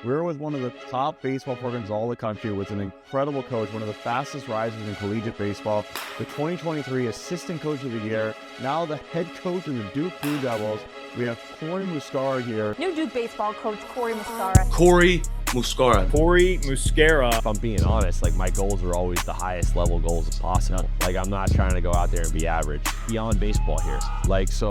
We're with one of the top baseball programs all the country with an incredible coach, one of the fastest risers in collegiate baseball, the 2023 Assistant Coach of the Year, now the head coach of the Duke Blue Devils. We have Corey Muscara here. New Duke baseball coach Corey Muscara. Corey Muscara. Corey Muscara. If I'm being honest, like my goals are always the highest level goals possible. Like I'm not trying to go out there and be average. Beyond baseball here. Like, so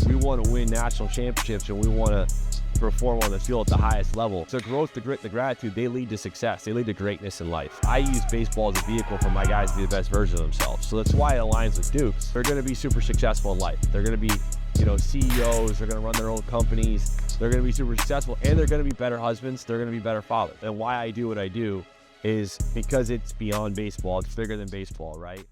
we want to win national championships and we want to perform on the field at the highest level. So growth, the grit, the gratitude, they lead to success. They lead to greatness in life. I use baseball as a vehicle for my guys to be the best version of themselves. So that's why it aligns with Dukes. They're going to be super successful in life. They're going to be, CEOs. They're going to run their own companies. They're going to be super successful, and they're going to be better husbands. They're going to be better fathers. And why I do what I do is because it's beyond baseball. It's bigger than baseball, right?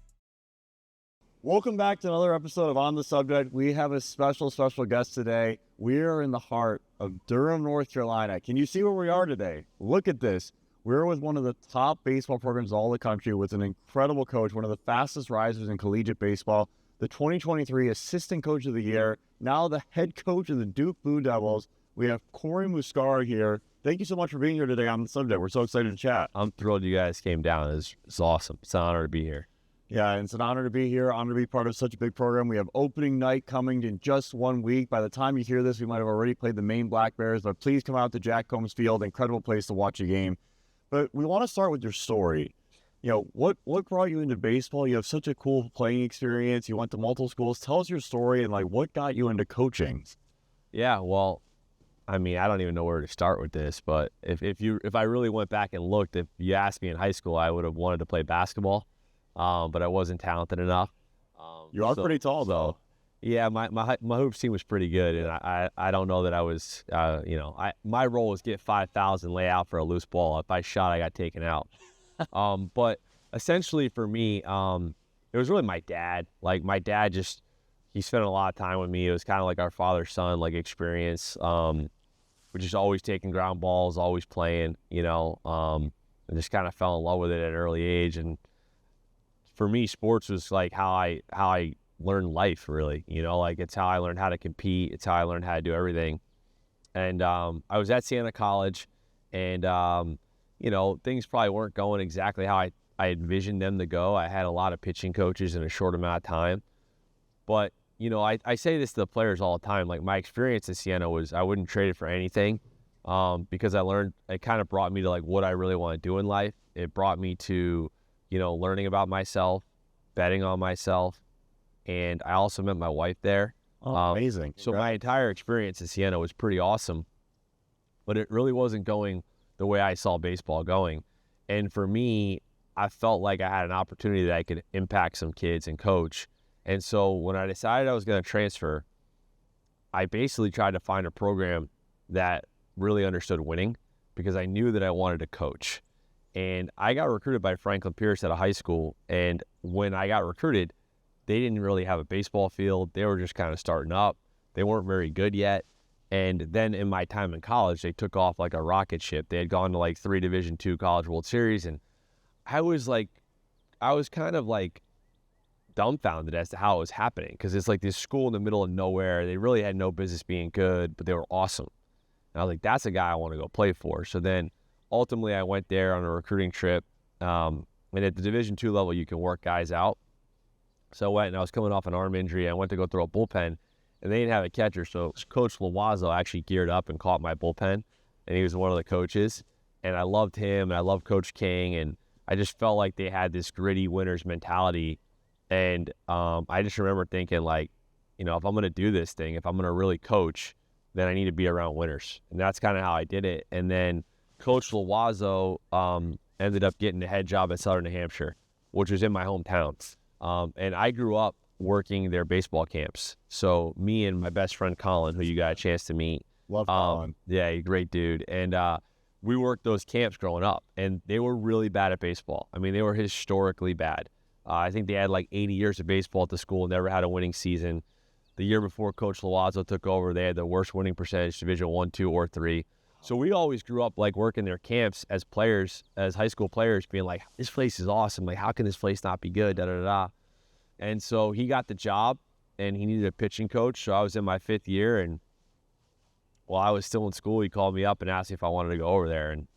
Welcome back to another episode of On the Subject. We have a special guest today. We are in the heart of Durham, North Carolina. Can you see where we are today? Look at this. We're with one of the top baseball programs all the country with an incredible coach, one of the fastest risers in collegiate baseball, the 2023 Assistant Coach of the Year, now the head coach of the Duke Blue Devils. We have Corey Muscara here. Thank you so much for being here today on the subject. We're so excited to chat. I'm thrilled you guys came down. It's awesome. It's an honor to be here. Yeah, and it's an honor to be here, honor to be part of such a big program. We have opening night coming in just 1 week. By the time you hear this, we might have already played the Maine Black Bears, but please come out to Jack Combs Field. Incredible place to watch a game. But we want to start with your story. What brought you into baseball? You have such a cool playing experience. You went to multiple schools. Tell us your story and what got you into coaching? Yeah, well, I mean, I don't even know where to start with this, but if I really went back and looked, if you asked me in high school, I would have wanted to play basketball. But I wasn't talented enough. You are pretty tall, though. Yeah, my hoops team was pretty good, and I don't know that I was, my role was get 5,000, lay out for a loose ball. If I shot, I got taken out. But essentially for me, it was really my dad. Like my dad he spent a lot of time with me. It was kind of like our father-son experience. We're just always taking ground balls, always playing, and just kind of fell in love with it at an early age. And for me, sports was like how I learned life, really. It's how I learned how to compete. It's how I learned how to do everything. And I was at Siena College, and things probably weren't going exactly how I envisioned them to go. I had a lot of pitching coaches in a short amount of time. But, I say this to the players all the time. Like, my experience at Siena was I wouldn't trade it for anything because I learned – it kind of brought me to, what I really want to do in life. It brought me to – learning about myself, betting on myself, and I also met my wife there. Oh, amazing. So my entire experience at Siena was pretty awesome, but it really wasn't going the way I saw baseball going. And for me, I felt like I had an opportunity that I could impact some kids and coach. And so when I decided I was going to transfer, I basically tried to find a program that really understood winning because I knew that I wanted to coach. And I got recruited by Franklin Pierce at a high school. And when I got recruited, they didn't really have a baseball field. They were just kind of starting up. They weren't very good yet. And then in my time in college, they took off like a rocket ship. They had gone to 3 Division II College World Series. And I was kind of dumbfounded as to how it was happening because it's this school in the middle of nowhere. They really had no business being good, but they were awesome. And I was like, that's a guy I want to go play for. So then ultimately, I went there on a recruiting trip, and at the Division II level, you can work guys out. So I went, and I was coming off an arm injury. I went to go throw a bullpen, and they didn't have a catcher, so Coach Loiseau actually geared up and caught my bullpen, and he was one of the coaches. And I loved him, and I loved Coach King, and I just felt like they had this gritty winner's mentality. And I just remember thinking, if I'm going to do this thing, if I'm going to really coach, then I need to be around winners. And that's kind of how I did it. And then Coach Loiseau ended up getting a head job at Southern New Hampshire, which was in my hometown. And I grew up working their baseball camps. So me and my best friend Colin, who you got a chance to meet. Love Colin. Yeah, he's a great dude. And we worked those camps growing up, and they were really bad at baseball. I mean, they were historically bad. I think they had 80 years of baseball at the school, never had a winning season. The year before Coach Loiseau took over, they had the worst winning percentage, Division I, II, or III. So we always grew up working their camps as players, as high school players, being like, this place is awesome. How can this place not be good? Da da da. And so he got the job, and he needed a pitching coach. So I was in my 5th year, and while I was still in school, he called me up and asked me if I wanted to go over there, and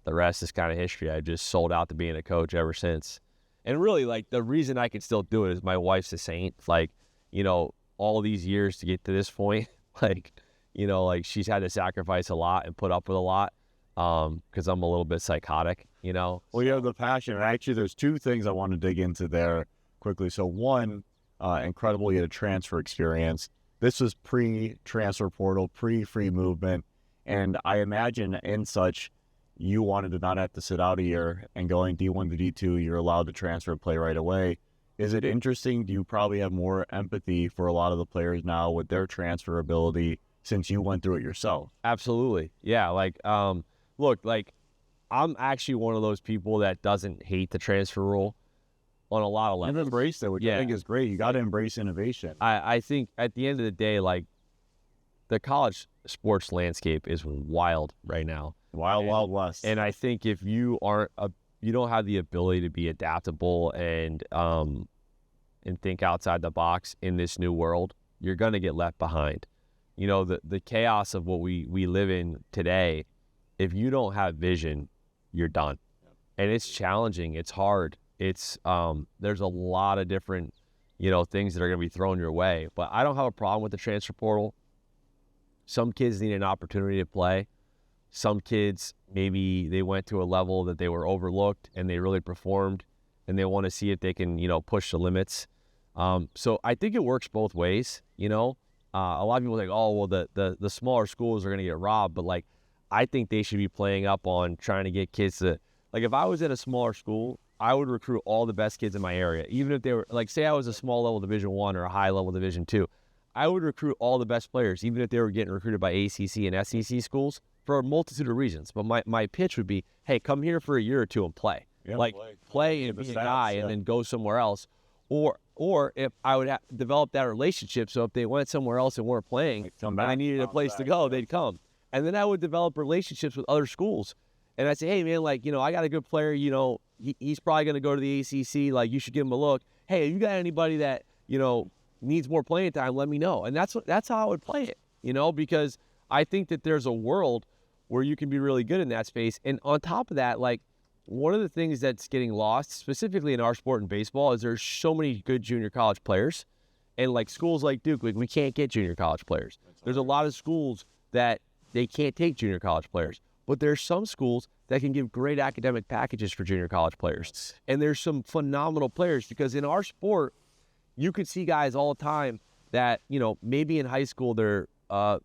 the rest is kind of history. I just sold out to being a coach ever since. And really, like, the reason I could still do it is my wife's a saint. Like, you know, all these years to get to this point, like, you know, like, she's had to sacrifice a lot and put up with a lot because I'm a little bit psychotic, you know. Well, you have the passion. And actually, there's two things I want to dig into there quickly. So one, incredible, you had a transfer experience. This was pre-transfer portal, pre-free movement. And I imagine in such, you wanted to not have to sit out a year, and going D1 to D2, you're allowed to transfer play right away. Is it interesting? Do you probably have more empathy for a lot of the players now with their transfer ability since you went through it yourself? Absolutely. Yeah. Like, look, like, I'm actually one of those people that doesn't hate the transfer rule on a lot of levels. You've embraced it, which I think is great. You got to embrace innovation. I think at the end of the day, like, the college sports landscape is wild right now. Wild West. And I think if you you don't have the ability to be adaptable and think outside the box in this new world, you're going to get left behind. You know, the chaos of what we live in today, if you don't have vision, you're done. And it's challenging. It's hard. It's there's a lot of different, you know, things that are going to be thrown your way. But I don't have a problem with the transfer portal. Some kids need an opportunity to play. Some kids, maybe they went to a level that they were overlooked and they really performed, and they want to see if they can, you know, push the limits. So I think it works both ways, you know. A lot of people think, oh, well, the smaller schools are going to get robbed. But, like, I think they should be playing up on trying to get kids to, like, if I was in a smaller school, I would recruit all the best kids in my area. Even if they were, like, say I was a small level Division I or a high level Division II, I would recruit all the best players, even if they were getting recruited by ACC and SEC schools, for a multitude of reasons. But my pitch would be, hey, come here for a year or two and play. Yeah, like, play and be a guy and then go somewhere else. Or if I would develop that relationship, so if they went somewhere else and weren't playing and I needed a place to go, they'd come. And then I would develop relationships with other schools. And I'd say, hey, man, like, you know, I got a good player, you know, he's probably going to go to the ACC. Like, you should give him a look. Hey, if you got anybody that, you know, needs more playing time, let me know. And that's how I would play it, you know, because I think that there's a world where you can be really good in that space. And on top of that, like, one of the things that's getting lost, specifically in our sport in baseball, is there's so many good junior college players. And, like, schools like Duke, like, we can't get junior college players. There's a lot of schools that they can't take junior college players. But there's some schools that can give great academic packages for junior college players. And there's some phenomenal players, because in our sport, you could see guys all the time that, you know, maybe in high school they're,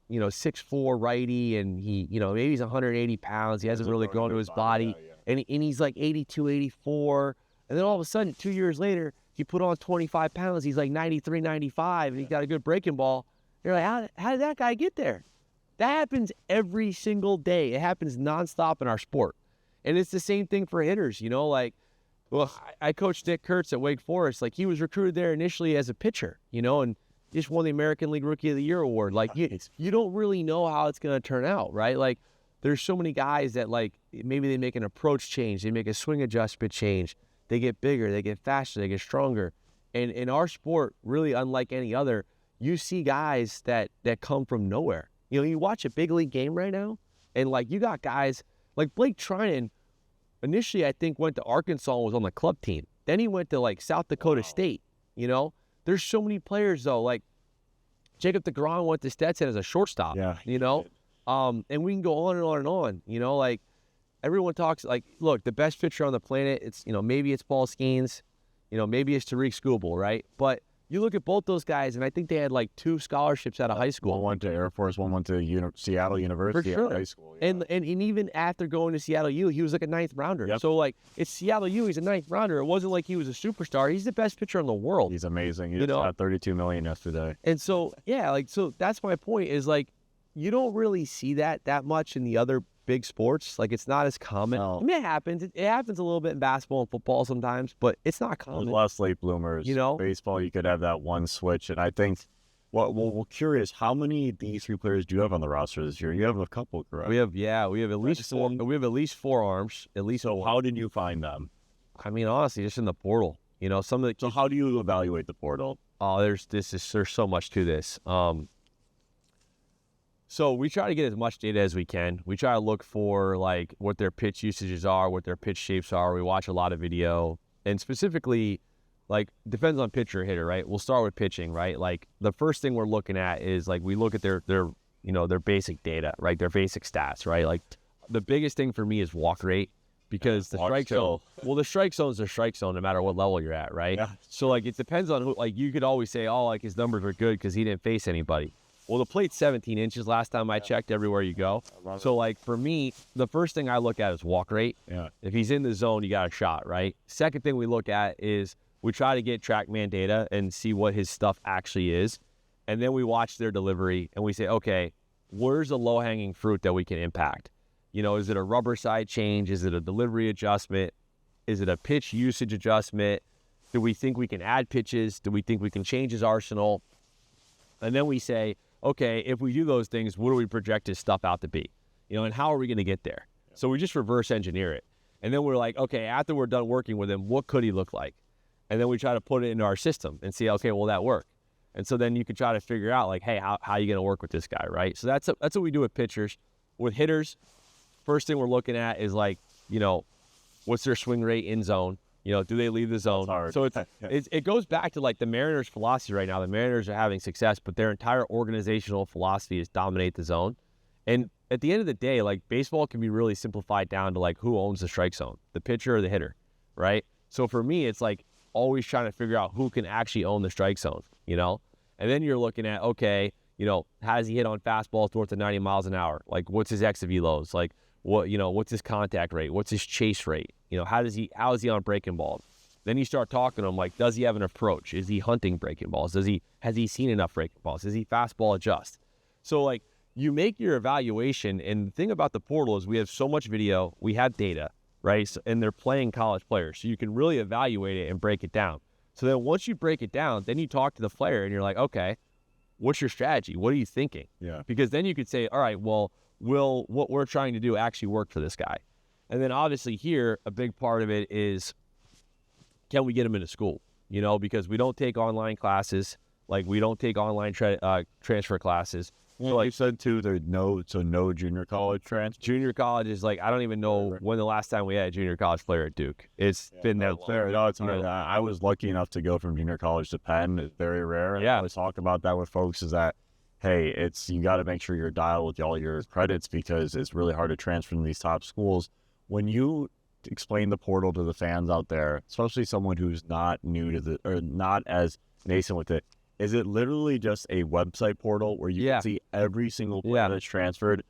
you know, 6'4" righty, and he, you know, maybe he's 180 pounds. He hasn't really grown to his body. And he's like 82, 84. And then all of a sudden, 2 years later, he put on 25 pounds. He's like 93, 95, and he's got a good breaking ball. You're like, how did that guy get there? That happens every single day. It happens nonstop in our sport. And it's the same thing for hitters, you know, like, well, I coached Nick Kurtz at Wake Forest. Like, he was recruited there initially as a pitcher, you know, and just won the American League Rookie of the Year award. Like, you don't really know how it's going to turn out, right? Like, there's so many guys that, like, maybe they make an approach change, they make a swing adjustment change, they get bigger, they get faster, they get stronger. And in our sport, really unlike any other, you see guys that come from nowhere. You know, you watch a big league game right now, and, like, you got guys like Blake Trinan. Initially, I think, went to Arkansas and was on the club team. Then he went to, like, South Dakota State, you know? There's so many players, though. Like, Jacob deGrom went to Stetson as a shortstop, you know? And we can go on and on and on, you know? Like, everyone talks, like, look, the best pitcher on the planet, it's, you know, maybe it's Paul Skeens, you know, maybe it's Tariq Skubal, right? But you look at both those guys, and I think they had, like, 2 scholarships out of high school. One went to Air Force, one went to Seattle University out of high school. Yeah. And even after going to Seattle U, he was like a 9th rounder. Yep. So, like, it's Seattle U, he's a 9th rounder. It wasn't like he was a superstar. He's the best pitcher in the world. He's amazing. He just got $32 million yesterday. And so, yeah, like, so that's my point is, like, you don't really see that much in the other big sports. Like, it's not as common. No. I mean, it happens. It happens a little bit in basketball and football sometimes, but it's not common. There's less late bloomers. You know? Baseball, you could have that one switch. And I think, well, we're curious, how many D3 players do you have on the roster this year? You have a couple, correct? We have at least 4. We have at least 4 arms. At least. So how did you find them? I mean, honestly, just in the portal. You know, some of the. So how do you evaluate the portal? Oh, there's so much to this. So we try to get as much data as we can. We try to look for like what their pitch usages are, what their pitch shapes are. We watch a lot of video, and specifically, like, depends on pitcher or hitter, right? We'll start with pitching, right? Like the first thing we're looking at is like we look at their basic data, right? Their basic stats, right? Like the biggest thing for me is walk rate, because the strike zone. Well, the strike zone is a strike zone no matter what level you're at, right? Yeah. So like it depends on who. Like you could always say, oh, like his numbers are good because he didn't face anybody. Well, the plate's 17 inches last time I checked everywhere you go. So, like, for me, the first thing I look at is walk rate. Yeah. If he's in the zone, you got a shot, right? Second thing we look at is we try to get TrackMan data and see what his stuff actually is. And then we watch their delivery and we say, okay, where's the low-hanging fruit that we can impact? You know, is it a rubber side change? Is it a delivery adjustment? Is it a pitch usage adjustment? Do we think we can add pitches? Do we think we can change his arsenal? And then we say, okay, if we do those things, what do we project his stuff out to be? You know, and how are we going to get there? So we just reverse engineer it. And then we're like, okay, after we're done working with him, what could he look like? And then we try to put it into our system and see, okay, will that work? And so then you can try to figure out like, hey, how are you going to work with this guy, right? So that's what we do with pitchers. With hitters, first thing we're looking at is like, you know, what's their swing rate in zone? You know, do they leave the zone? So it goes back to like the Mariners' philosophy right now. The Mariners are having success, but their entire organizational philosophy is dominate the zone. And at the end of the day, like baseball can be really simplified down to like who owns the strike zone, the pitcher or the hitter, right? So for me, it's like always trying to figure out who can actually own the strike zone, you know? And then you're looking at, okay, you know, how does he hit on fastballs north of 90 miles an hour? Like what's his exit velos? Like what, you know, what's his contact rate? What's his chase rate? You know, how is he on breaking balls? Then you start talking to him like, does he have an approach? Is he hunting breaking balls? Has he seen enough breaking balls? Is he fastball adjust? So like you make your evaluation, and the thing about the portal is we have so much video, we have data, right? So, and they're playing college players, so you can really evaluate it and break it down. So then once you break it down, then you talk to the player and you're like, okay, what's your strategy? What are you thinking? Yeah. Because then you could say, all right, well, will what we're trying to do actually work for this guy? And then obviously here, a big part of it is, can we get him into school? You know, because we don't take online classes, like we don't take online transfer classes. Well, so like you said too, there's no junior college transfer. Junior college is like, I don't even know when the last time we had a junior college player at Duke. It's been that long. No, it's hard. I was lucky enough to go from junior college to Penn. It's very rare. And I always talk about that with folks is that, hey, you got to make sure you're dialed with all your credits because it's really hard to transfer from these top schools. When you explain the portal to the fans out there, especially someone who's not new to or not as nascent with it, is it literally just a website portal where you can see every single player that's transferred?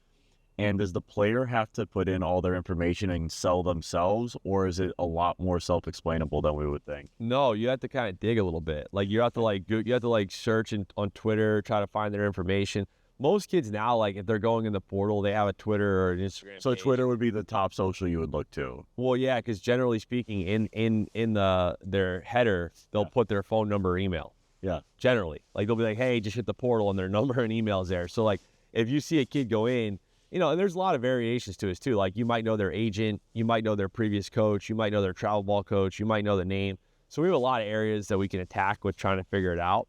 And does the player have to put in all their information and sell themselves, or is it a lot more self-explainable than we would think? No, you have to kind of dig a little bit. Like you have to search on Twitter, try to find their information. Most kids now, like if they're going in the portal, they have a Twitter or an Instagram. So page. Twitter would be the top social you would look to. Well, yeah, because generally speaking, in their header, they'll put their phone number or email. Yeah. Generally, like they'll be like, hey, just hit the portal, and their number and email is there. So like if you see a kid go in, you know, and there's a lot of variations to this too. Like you might know their agent, you might know their previous coach, you might know their travel ball coach, you might know the name. So we have a lot of areas that we can attack with trying to figure it out.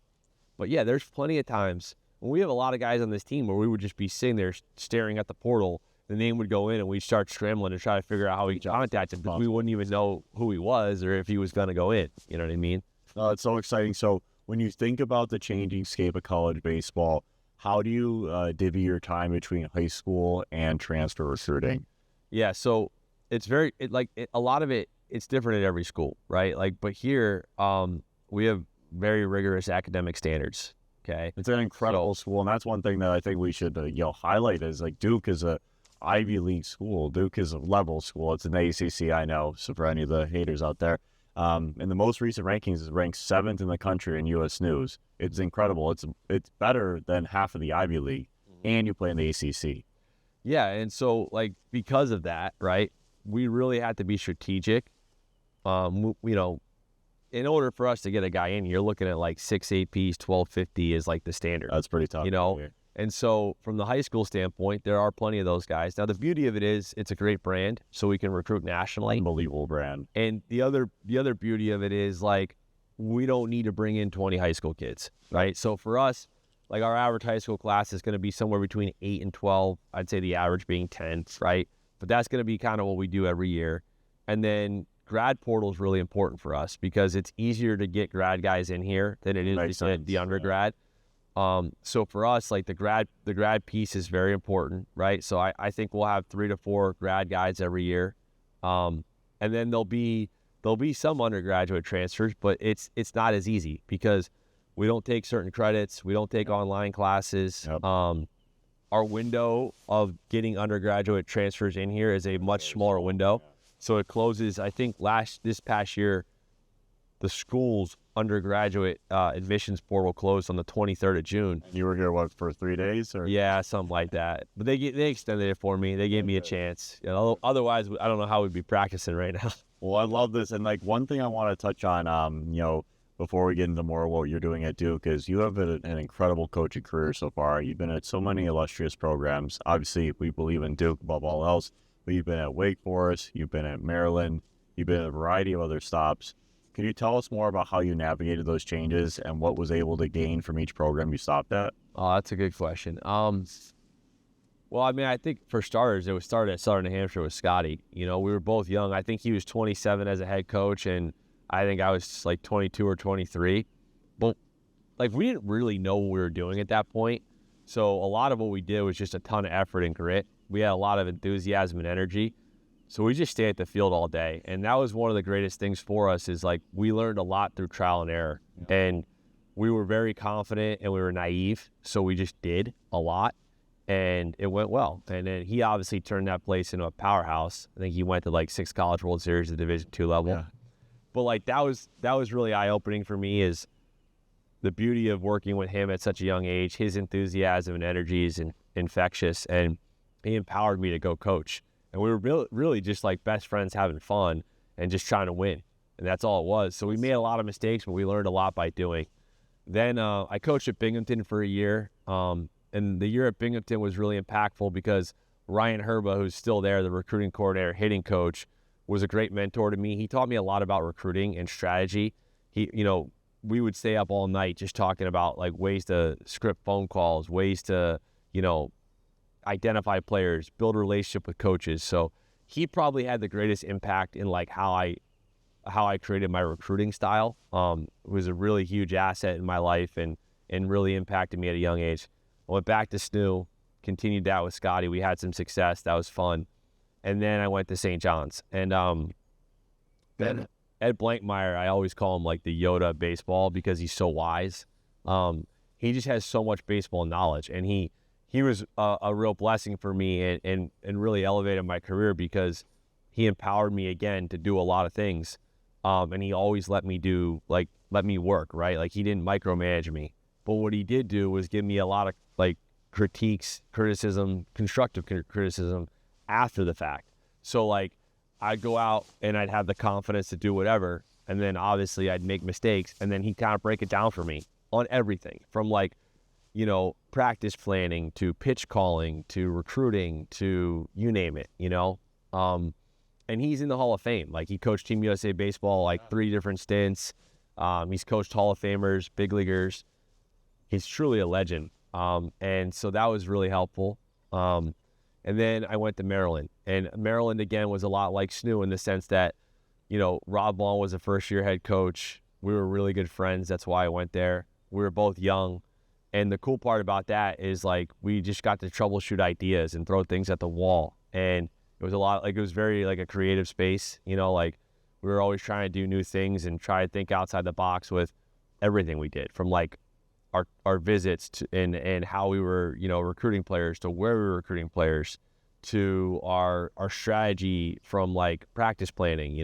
But yeah, there's plenty of times. We have a lot of guys on this team where we would just be sitting there staring at the portal. The name would go in and we'd start scrambling to try to figure out how we contact him because we wouldn't even know who he was or if he was going to go in. You know what I mean? It's so exciting. So when you think about the changing scape of college baseball, how do you divvy your time between high school and transfer recruiting? Yeah, so it's a lot of it, it's different at every school, right? Like, but here we have very rigorous academic standards. Okay, it's an incredible school, and that's one thing that I think we should highlight is like Duke is a Ivy League school. Duke is a level school. It's an ACC, I know. So for any of the haters out there, in the most recent rankings, it's ranked 7th in the country in U.S. News. It's incredible. It's better than half of the Ivy League, and you play in the ACC. Yeah, and so like because of that, right? We really had to be strategic. You know. In order for us to get a guy in, you're looking at like 6 APs, 1250 is like the standard. That's pretty tough. You know, and so from the high school standpoint, there are plenty of those guys. Now, the beauty of it is it's a great brand, so we can recruit nationally. Unbelievable brand. And the other beauty of it is like we don't need to bring in 20 high school kids, right? So for us, like our average high school class is going to be somewhere between 8 and 12. I'd say the average being 10, right? But that's going to be kind of what we do every year. And then grad portal is really important for us because it's easier to get grad guys in here than it is to get the undergrad. So for us, like the grad piece is very important, right? So I think we'll have 3 to 4 grad guys every year. And then there'll be some undergraduate transfers, but it's not as easy because we don't take certain credits. We don't take online classes. Yep. Our window of getting undergraduate transfers in here is a much smaller window. So it closes, I think this past year, the school's undergraduate admissions portal closed on the 23rd of June. You were here, what, for 3 days? Or? Yeah, something like that. But they extended it for me. They gave me a chance. You know, otherwise, I don't know how we'd be practicing right now. Well, I love this. And like one thing I want to touch on, before we get into more of what you're doing at Duke, is you have an incredible coaching career so far. You've been at so many illustrious programs. Obviously, we believe in Duke above all else, but you've been at Wake Forest, you've been at Maryland, you've been at a variety of other stops. Can you tell us more about how you navigated those changes and what was able to gain from each program you stopped at? Oh, that's a good question. Well, I mean, I think for starters, it was started at Southern New Hampshire with Scotty. We were both young. I think he was 27 as a head coach, and I think I was like 22 or 23. But like we didn't really know what we were doing at that point. So a lot of what we did was just a ton of effort and grit. We had a lot of enthusiasm and energy. So we just stayed at the field all day. And that was one of the greatest things for us is like we learned a lot through trial and error. Yeah. And we were very confident and we were naive. So we just did a lot and it went well. And then he obviously turned that place into a powerhouse. I think he went to like 6 College World Series at Division II level. Yeah. But like that was really eye-opening for me is the beauty of working with him at such a young age. His enthusiasm and energy is infectious, and he empowered me to go coach. And we were really just like best friends having fun and just trying to win. And that's all it was. So we made a lot of mistakes, but we learned a lot by doing. Then I coached at Binghamton for a year. And the year at Binghamton was really impactful because Ryan Herba, who's still there, the recruiting coordinator, hitting coach, was a great mentor to me. He taught me a lot about recruiting and strategy. We would stay up all night just talking about like ways to script phone calls, ways to, identify players, build a relationship with coaches. So he probably had the greatest impact in like how I created my recruiting style. It was a really huge asset in my life and really impacted me at a young age. I went back to SNU, continued that with Scotty. We had some success. That was fun. And then I went to St. John's. And then Ed Blankmeyer, I always call him like the Yoda of baseball because he's so wise. He just has so much baseball knowledge. And he was a real blessing for me and really elevated my career because he empowered me again to do a lot of things. And he always let me work, right? Like he didn't micromanage me. But what he did do was give me a lot of like critiques, criticism, constructive criticism after the fact. So like I'd go out and I'd have the confidence to do whatever. And then obviously I'd make mistakes and then he'd kind of break it down for me on everything from like, practice planning to pitch calling to recruiting to you name it, and he's in the Hall of Fame. Like he coached Team USA baseball, like 3 different stints. He's coached Hall of Famers, big leaguers. He's truly a legend. And so that was really helpful. And then I went to Maryland, and Maryland again was a lot like SNU in the sense that, Rob Vaughn was a first-year head coach. We were really good friends. That's why I went there. We were both young. And the cool part about that is like we just got to troubleshoot ideas and throw things at the wall. And it was a lot like it was very like a creative space, like we were always trying to do new things and try to think outside the box with everything we did, from like our visits to, and how we were, recruiting players to where we were recruiting players to our strategy from like practice planning,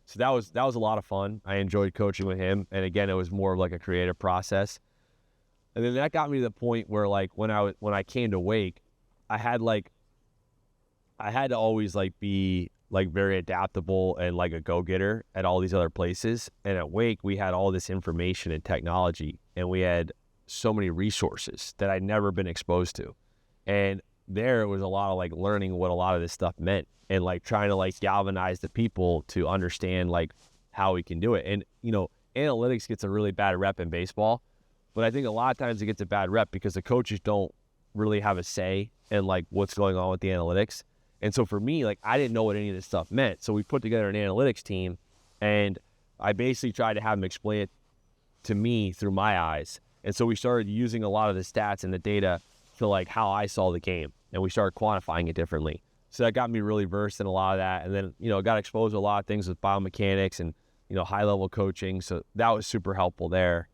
So that was a lot of fun. I enjoyed coaching with him. And again, it was more of like a creative process. And then that got me to the point where like when I came to Wake, I had to always like be like very adaptable and like a go-getter at all these other places. And at Wake, we had all this information and technology, and we had so many resources that I'd never been exposed to. And there was a lot of like learning what a lot of this stuff meant and like trying to like galvanize the people to understand like how we can do it. And, analytics gets a really bad rep in baseball, But I think a lot of times it gets a bad rep because the coaches don't really have a say in like what's going on with the analytics. And so for me, like I didn't know what any of this stuff meant. So we put together an analytics team, and I basically tried to have them explain it to me through my eyes. And so we started using a lot of the stats and the data to like how I saw the game, and we started quantifying it differently. So that got me really versed in a lot of that. And then, got exposed to a lot of things with biomechanics and, high level coaching. So that was super helpful there.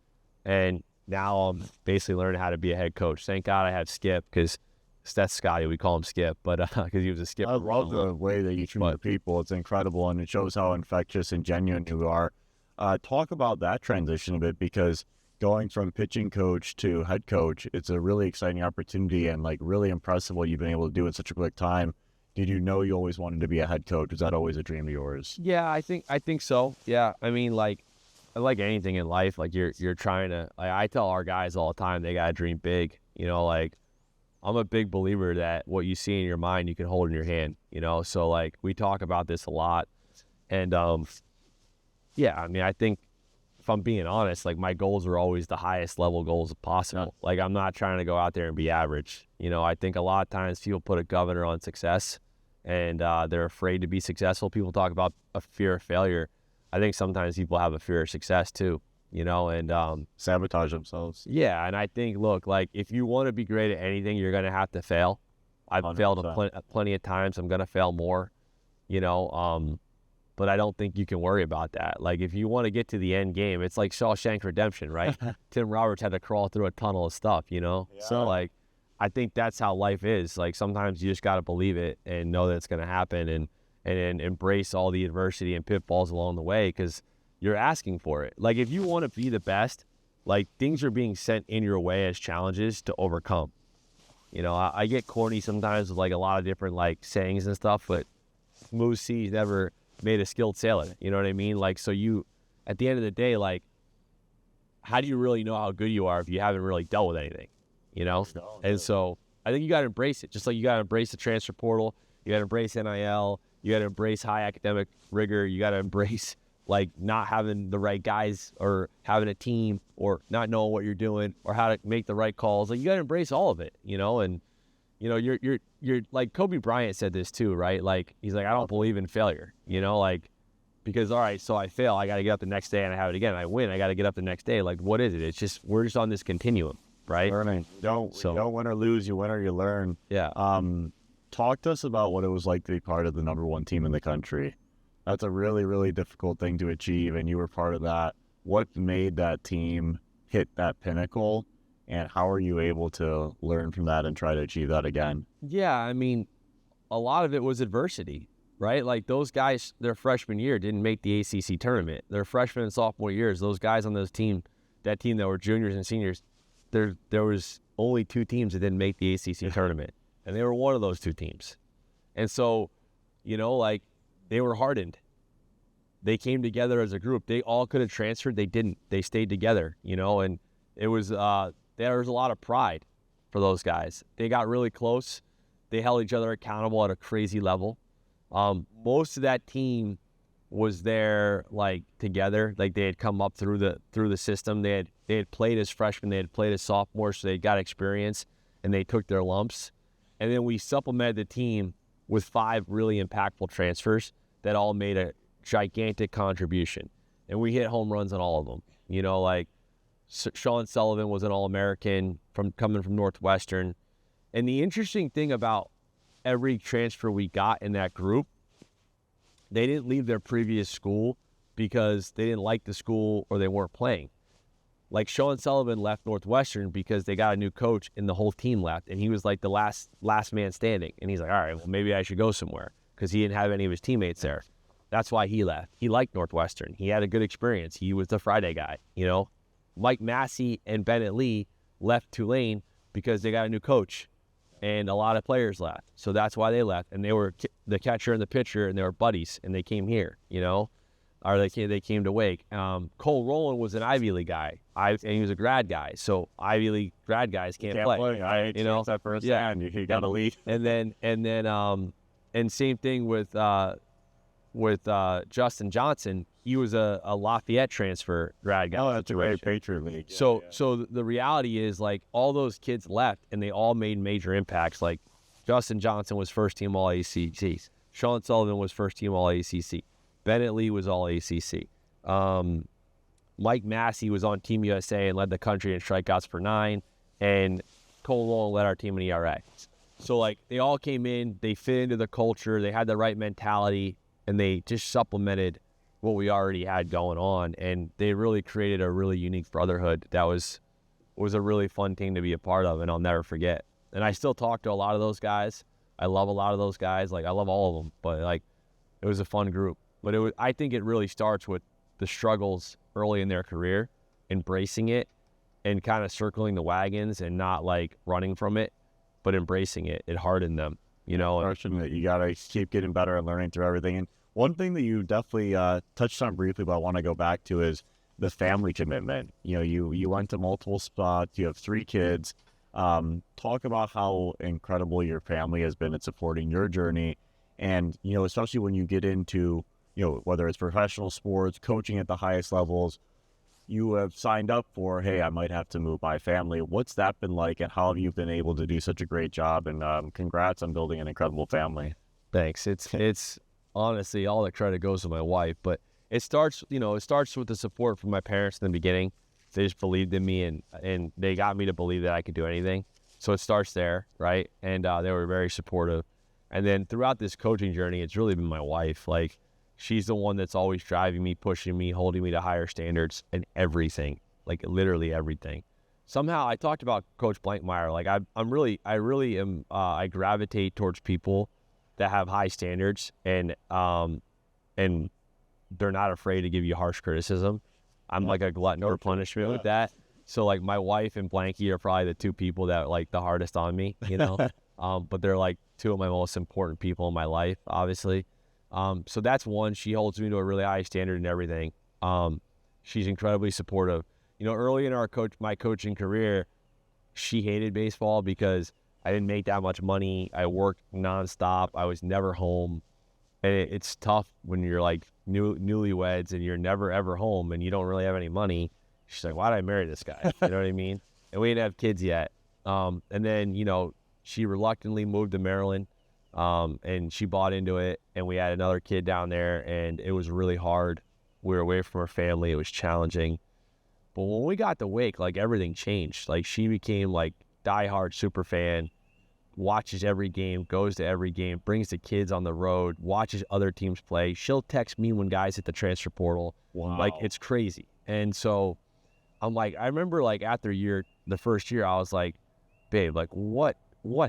And now I'm basically learning how to be a head coach. Thank God I have Skip, because that's Scotty. We call him Skip, but because he was a skipper. I love the way that you treat the people. It's incredible, and it shows how infectious and genuine you are. Talk about that transition a bit, because going from pitching coach to head coach, it's a really exciting opportunity and like really impressive what you've been able to do in such a quick time. Did you know you always wanted to be a head coach? Was that always a dream of yours? Yeah, I think so. Yeah, I mean, like anything in life, like you're trying to. Like I tell our guys all the time, they gotta dream big. Like I'm a big believer that what you see in your mind, you can hold in your hand. So like we talk about this a lot, and yeah, I mean, I think if I'm being honest, like my goals are always the highest level goals possible. Yeah. Like I'm not trying to go out there and be average. I think a lot of times people put a governor on success, and they're afraid to be successful. People talk about a fear of failure. I think sometimes people have a fear of success too, and sabotage themselves. Yeah, and I think, look, like if you want to be great at anything, you're going to have to fail. I've 100%. Failed plenty of times. I'm going to fail more, but I don't think you can worry about that. Like if you want to get to the end game, it's like Shawshank Redemption, right? Tim Roberts had to crawl through a tunnel of stuff, Yeah. So like I think that's how life is. Like sometimes you just got to believe it and know that it's going to happen, and embrace all the adversity and pitfalls along the way, because you're asking for it. Like if you want to be the best, like things are being sent in your way as challenges to overcome. I get corny sometimes with like a lot of different like sayings and stuff, but smooth seas never made a skilled sailor. You know what I mean? Like, so you, at the end of the day, like, how do you really know how good you are if you haven't really dealt with anything? And so I think you got to embrace it. Just like you got to embrace the transfer portal, you got to embrace NIL, you got to embrace high academic rigor, you got to embrace like not having the right guys, or having a team, or not knowing what you're doing, or how to make the right calls. Like you got to embrace all of it, and you're like Kobe Bryant said this too, right? Like he's like, I don't believe in failure, like, because all right, so I fail, I got to get up the next day and I have it again. I win, I got to get up the next day. Like what is it? It's just, we're just on this continuum, right? Learning. You don't win or lose, you win or you learn. Yeah. Talk to us about what it was like to be part of the #1 team in the country. That's a really, really difficult thing to achieve, and you were part of that. What made that team hit that pinnacle, and how are you able to learn from that and try to achieve that again? Yeah, I mean, a lot of it was adversity, right? Like those guys, their freshman year didn't make the ACC tournament. Their freshman and sophomore years, those guys on that team that were juniors and seniors, there was only 2 teams that didn't make the ACC tournament, and they were one of those 2 teams. And so, like, they were hardened. They came together as a group. They all could have transferred. They didn't. They stayed together, and it was there was a lot of pride for those guys. They got really close. They held each other accountable at a crazy level. Most of that team was there like together. Like they had come up through the system. They had played as freshmen. They had played as sophomores, so they got experience, and they took their lumps. And then we supplemented the team with 5 really impactful transfers that all made a gigantic contribution, and we hit home runs on all of them. Like Sean Sullivan was an All-American coming from Northwestern. And the interesting thing about every transfer we got in that group, they didn't leave their previous school because they didn't like the school or they weren't playing. Like Sean Sullivan left Northwestern because they got a new coach and the whole team left, and he was like the last man standing. And he's like, all right, well, maybe I should go somewhere, because he didn't have any of his teammates there. That's why he left. He liked Northwestern. He had a good experience. He was the Friday guy, Mike Massey and Bennett Lee left Tulane because they got a new coach, and a lot of players left. So that's why they left. And they were the catcher and the pitcher, and they were buddies, and they came here, or they came to Wake. Cole Rowland was an Ivy League guy, and he was a grad guy. So Ivy League grad guys can't play. I experienced that firsthand. You got to lead. And then same thing with Justin Johnson, he was a Lafayette transfer grad guy. Oh, that's a great Patriot League. So the reality is, like, all those kids left and they all made major impacts. Like, Justin Johnson was first team All ACC. Sean Sullivan was first team All ACC. Bennett Lee was All ACC. Mike Massey was on Team USA and led the country in strikeouts per 9. And Cole Long led our team in ERA. So, like, they all came in, they fit into the culture, they had the right mentality, and they just supplemented what we already had going on. And they really created a really unique brotherhood that was a really fun thing to be a part of, and I'll never forget. And I still talk to a lot of those guys. I love a lot of those guys. Like, I love all of them, but, like, it was a fun group. But I think it really starts with the struggles early in their career, embracing it, and kind of circling the wagons and not, like, running from it, but embracing it. It hardened them, you know. That you got to keep getting better and learning through everything. And one thing that you definitely touched on briefly, but I want to go back to, is the family commitment. You know, you went to multiple spots. You have 3 kids. Talk about how incredible your family has been at supporting your journey. And, you know, especially when you get into, you know, whether it's professional sports, coaching at the highest levels, you have signed up for, hey, I might have to move my family. What's that been like, and how have you been able to do such a great job? And congrats on building an incredible family. Thanks. It's honestly, all the credit goes to my wife, but it starts with the support from my parents in the beginning. They just believed in me, and they got me to believe that I could do anything. So it starts there, right? And they were very supportive. And then throughout this coaching journey, it's really been my wife. Like, she's the one that's always driving me, pushing me, holding me to higher standards in everything, like literally everything. Somehow, I talked about Coach Blankmeyer. Like, I gravitate towards people that have high standards, and they're not afraid to give you harsh criticism. I'm like a glutton for punishment with that. So, like, my wife and Blanky are probably the 2 people that are, like, the hardest on me, you know. But they're, like, 2 of my most important people in my life, obviously. So that's one. She holds me to a really high standard in everything. She's incredibly supportive. You know, early in my coaching career, she hated baseball because I didn't make that much money. I worked nonstop. I was never home. And it's tough when you're, like, newlyweds and you're never, ever home and you don't really have any money. She's like, why did I marry this guy? You know what I mean? And we didn't have kids yet. And then, you know, she reluctantly moved to Maryland. And she bought into it, and we had another kid down there, and it was really hard. We were away from her family. It was challenging. But when we got to Wake, like, everything changed. Like, she became, like, diehard super fan, watches every game, goes to every game, brings the kids on the road, watches other teams play. She'll text me when guys hit the transfer portal. Wow. Like, it's crazy. And so I'm like, I remember, like, after the first year, I was like, babe, like, what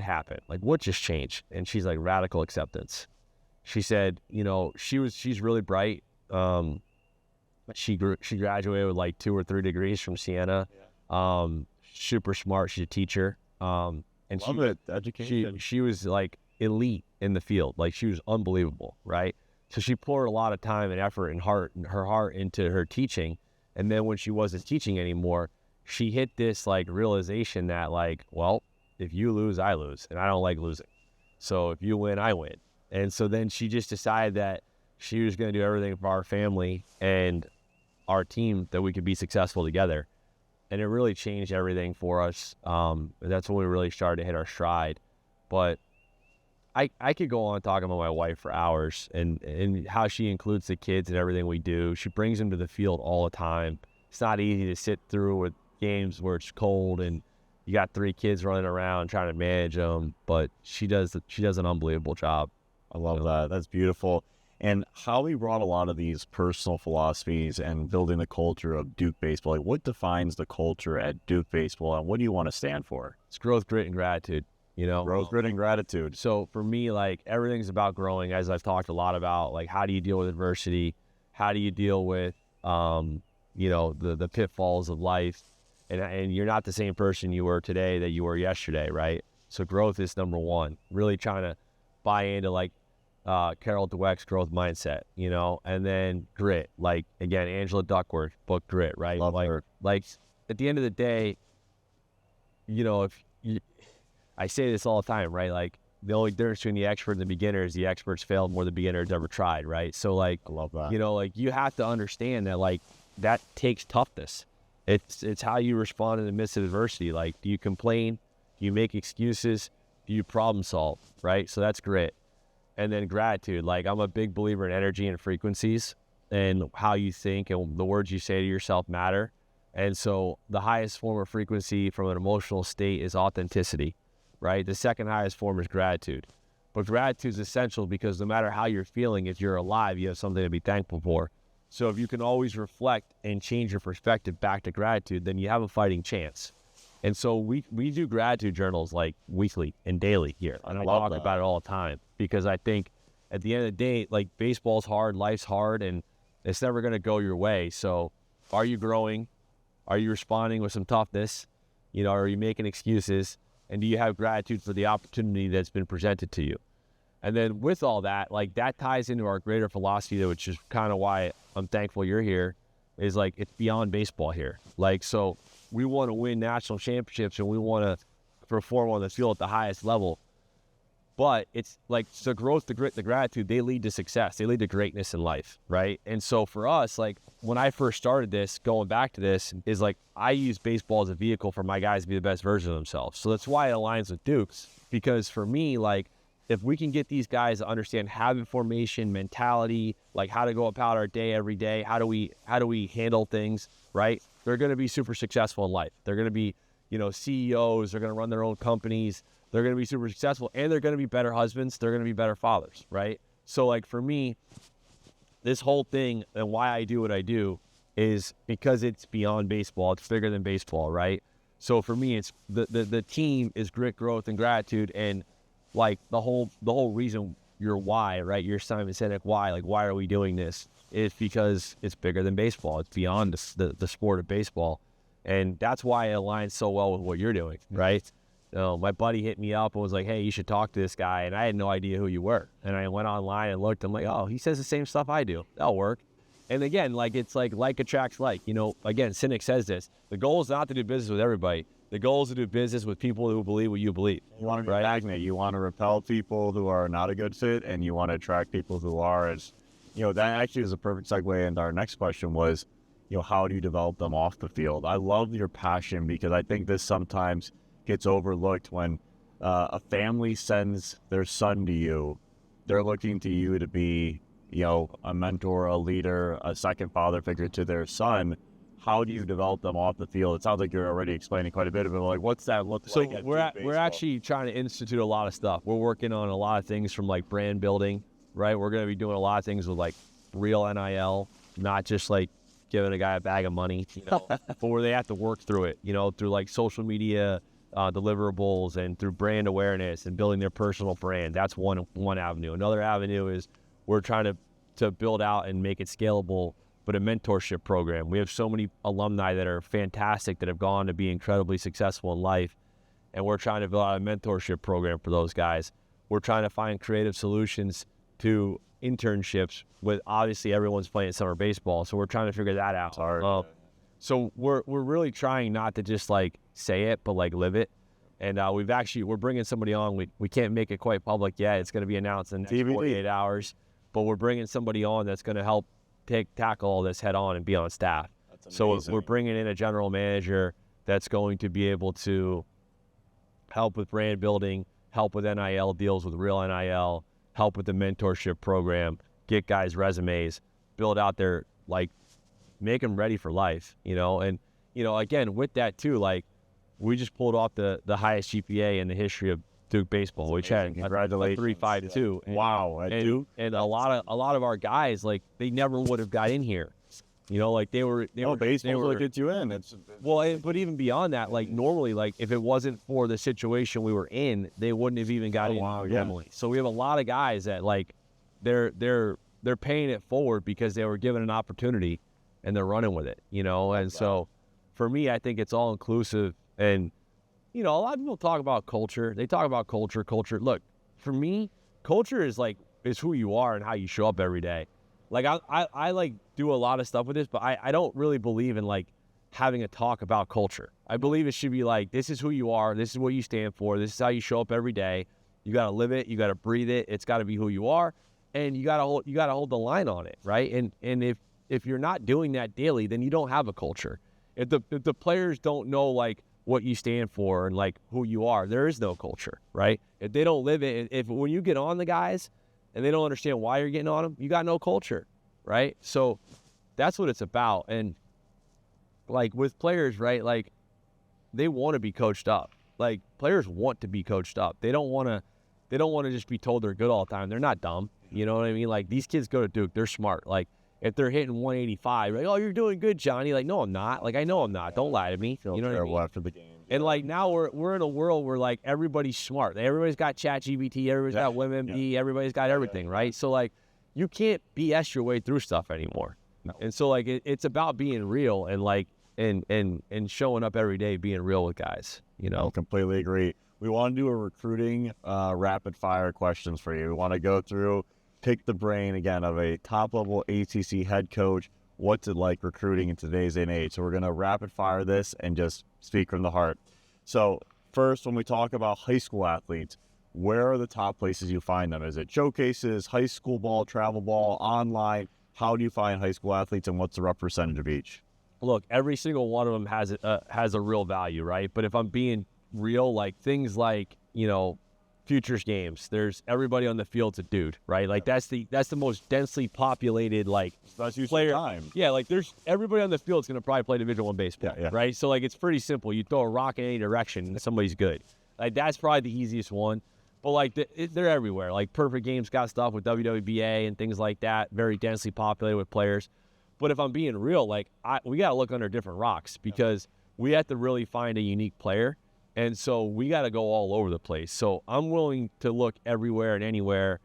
happened? Like, what just changed? And she's like, radical acceptance. She said, you know, she's really bright. She graduated with like 2 or 3 degrees from Siena. Yeah. Super smart. She's a teacher. And love it. Education. She was like elite in the field. Like, she was unbelievable, right? So she poured a lot of time and effort and her heart into her teaching. And then when she wasn't teaching anymore, she hit this, like, realization that, like, well, if you lose, I lose, and I don't like losing. So if you win, I win. And so then she just decided that she was going to do everything for our family and our team that we could be successful together. And it really changed everything for us. That's when we really started to hit our stride. But I could go on talking about my wife for hours and how she includes the kids in everything we do. She brings them to the field all the time. It's not easy to sit through with games where it's cold and you got 3 kids running around trying to manage them, but she does an unbelievable job. I love that. That's beautiful. And how we brought a lot of these personal philosophies and building the culture of Duke baseball. Like, what defines the culture at Duke baseball, and what do you want to stand for? It's growth, grit, and gratitude. You know, growth, grit, and gratitude. So for me, like, everything's about growing, as I've talked a lot about. Like, how do you deal with adversity? How do you deal with, you know, the pitfalls of life? And you're not the same person you were today that you were yesterday, right? So growth is number one. Really trying to buy into, like, Carol Dweck's growth mindset, you know, and then grit. Like, again, Angela Duckworth, book Grit, right? Love her. Like, at the end of the day, you know, I say this all the time, right? Like, the only difference between the expert and the beginner is the experts failed more than the beginners ever tried, right? So like, I love that. you know, like you have to understand that like that takes toughness. It's how you respond in the midst of adversity. Like, do you complain? Do you make excuses? Do you problem solve, right? So that's grit. And then gratitude. Like, I'm a big believer in energy and frequencies, and how you think and the words you say to yourself matter. And so the highest form of frequency from an emotional state is authenticity, right? The second highest form is gratitude. But gratitude is essential because no matter how you're feeling, if you're alive, you have something to be thankful for. So if you can always reflect and change your perspective back to gratitude, then you have a fighting chance. And so we do gratitude journals like weekly and daily here. And I talk about it all the time because I think at the end of the day, like, baseball's hard, life's hard, and it's never going to go your way. So are you growing? Are you responding with some toughness? You know, are you making excuses? And do you have gratitude for the opportunity that's been presented to you? And then with all that, like, that ties into our greater philosophy, which is kind of why I'm thankful you're here, is like, it's beyond baseball here. Like, so we want to win national championships and we want to perform on the field at the highest level. But it's like, the growth, the grit, the gratitude, they lead to success. They lead to greatness in life, right? And so for us, like, when I first started this, going back to this, is like, I use baseball as a vehicle for my guys to be the best version of themselves. So that's why it aligns with Dukes, because for me, like, if we can get these guys to understand habit formation, mentality, like how to go about our day every day, how do we handle things, right? They're going to be super successful in life. They're going to be, you know, CEOs. They're going to run their own companies. They're going to be super successful, and they're going to be better husbands. They're going to be better fathers, right? So, like, for me, this whole thing and why I do what I do is because it's beyond baseball. It's bigger than baseball, right? So for me, it's the team is grit, growth, and gratitude, and like the whole reason, your why, right? Your Simon Sinek why, like, why are we doing this? Is because it's bigger than baseball. It's beyond the sport of baseball, and that's why it aligns so well with what you're doing, right? My buddy hit me up and was like, hey, you should talk to this guy. And I had no idea who you were. And I went online and looked. I'm like, oh, he says the same stuff I do. That'll work. And again, like, it's like attracts like. You know, again, Sinek says this. The goal is not to do business with everybody. The goal is to do business with people who believe what you believe. You want to be magnet. You want to repel people who are not a good fit, and you want to attract people who are. As, you know, that actually is a perfect segue into our next question was, you know, how do you develop them off the field? I love your passion, because I think this sometimes gets overlooked when a family sends their son to you. They're looking to you to be, you know, a mentor, a leader, a second father figure to their son. How do you develop them off the field? It sounds like you're already explaining quite a bit of it. Like, what's that look like? So we're actually trying to institute a lot of stuff. We're working on a lot of things from like brand building, right? We're going to be doing a lot of things with like real NIL, not just like giving a guy a bag of money, you know, but where they have to work through it, you know, through like social media deliverables and through brand awareness and building their personal brand. That's one avenue. Another avenue is we're trying to build out and make it scalable, but a mentorship program. We have so many alumni that are fantastic that have gone to be incredibly successful in life, and we're trying to build out a mentorship program for those guys. We're trying to find creative solutions to internships with, obviously everyone's playing summer baseball, so we're trying to figure that out. So we're really trying not to just like say it, but like live it. And we're bringing somebody on. We can't make it quite public yet. It's going to be announced in the next 48 hours, but we're bringing somebody on that's going to help tackle all this head on and be on staff. So we're bringing in a general manager that's going to be able to help with brand building, help with NIL deals with real NIL, help with the mentorship program, get guys resumes, build out their, like, make them ready for life, you know. And, you know, again, with that too, like, we just pulled off the highest GPA in the history of Duke baseball, which had a 3.52. Yeah. Wow, at Duke. And a lot of our guys, like, they never would have got in here. You know, like baseball will get you in. But even beyond that, like, normally, like, if it wasn't for the situation we were in, they wouldn't have even got in normally. So we have a lot of guys that, like, they're paying it forward because they were given an opportunity and they're running with it, you know. And so for me, I think it's all inclusive. And, you know, a lot of people talk about culture. They talk about culture. Look, for me, culture is who you are and how you show up every day. Like, I like do a lot of stuff with this, but I don't really believe in like having a talk about culture. I believe it should be like, this is who you are. This is what you stand for. This is how you show up every day. You got to live it. You got to breathe it. It's got to be who you are, and you got to hold the line on it, right? And if you're not doing that daily, then you don't have a culture. If the players don't know like what you stand for and like who you are, there is no culture, right? If they don't live it, if when you get on the guys and they don't understand why you're getting on them, you got no culture, right? So that's what it's about. And like with players, right? Like they want to be coached up. Like players want to be coached up. They don't want to just be told they're good all the time. They're not dumb. You know what I mean? Like these kids go to Duke, they're smart. Like if they're hitting 185, like, oh, you're doing good, Johnny. Like, no, I'm not. Like, I know I'm not. Don't lie to me. You know what I mean? After the game. And like now we're in a world where like everybody's smart. Everybody's got ChatGPT. Everybody's got WebMD. Everybody's got everything, right? So like you can't BS your way through stuff anymore. No. And so like it's about being real and like and showing up every day, being real with guys. You know, Completely agree. We want to do a recruiting rapid fire questions for you. We want to go through, pick the brain again of a top level ACC head coach. What's it like recruiting in today's day and age? So we're going to rapid fire this and just speak from the heart. So first, when we talk about high school athletes, where are the top places you find them? Is it showcases, high school ball, travel ball, online? How do you find high school athletes, and what's the rough percentage of each? Look, every single one of them has a real value, right? But if I'm being real, like things like, you know, futures games, there's everybody on the field's a dude, right? Like that's the most densely populated like That's usually player. time. Yeah, like there's everybody on the field's gonna probably play Division I baseball, Yeah. right? So like it's pretty simple. You throw a rock in any direction, and somebody's good. Like that's probably the easiest one. But like they're everywhere. Like Perfect Game's got stuff with WWBA and things like that, very densely populated with players. But if I'm being real, like we gotta look under different rocks because we have to really find a unique player. And so we got to go all over the place. So I'm willing to look everywhere and anywhere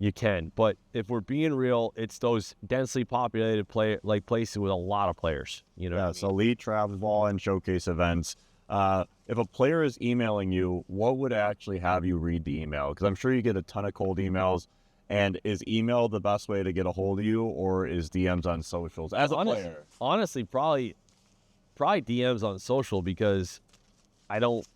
you can. But if we're being real, it's those densely populated places with a lot of players. You know. Yeah. So elite travel ball and showcase events. If a player is emailing you, what would actually have you read the email? Because I'm sure you get a ton of cold emails. And is email the best way to get a hold of you, or is DMs on socials as a player? Honestly, probably DMs on social because I don't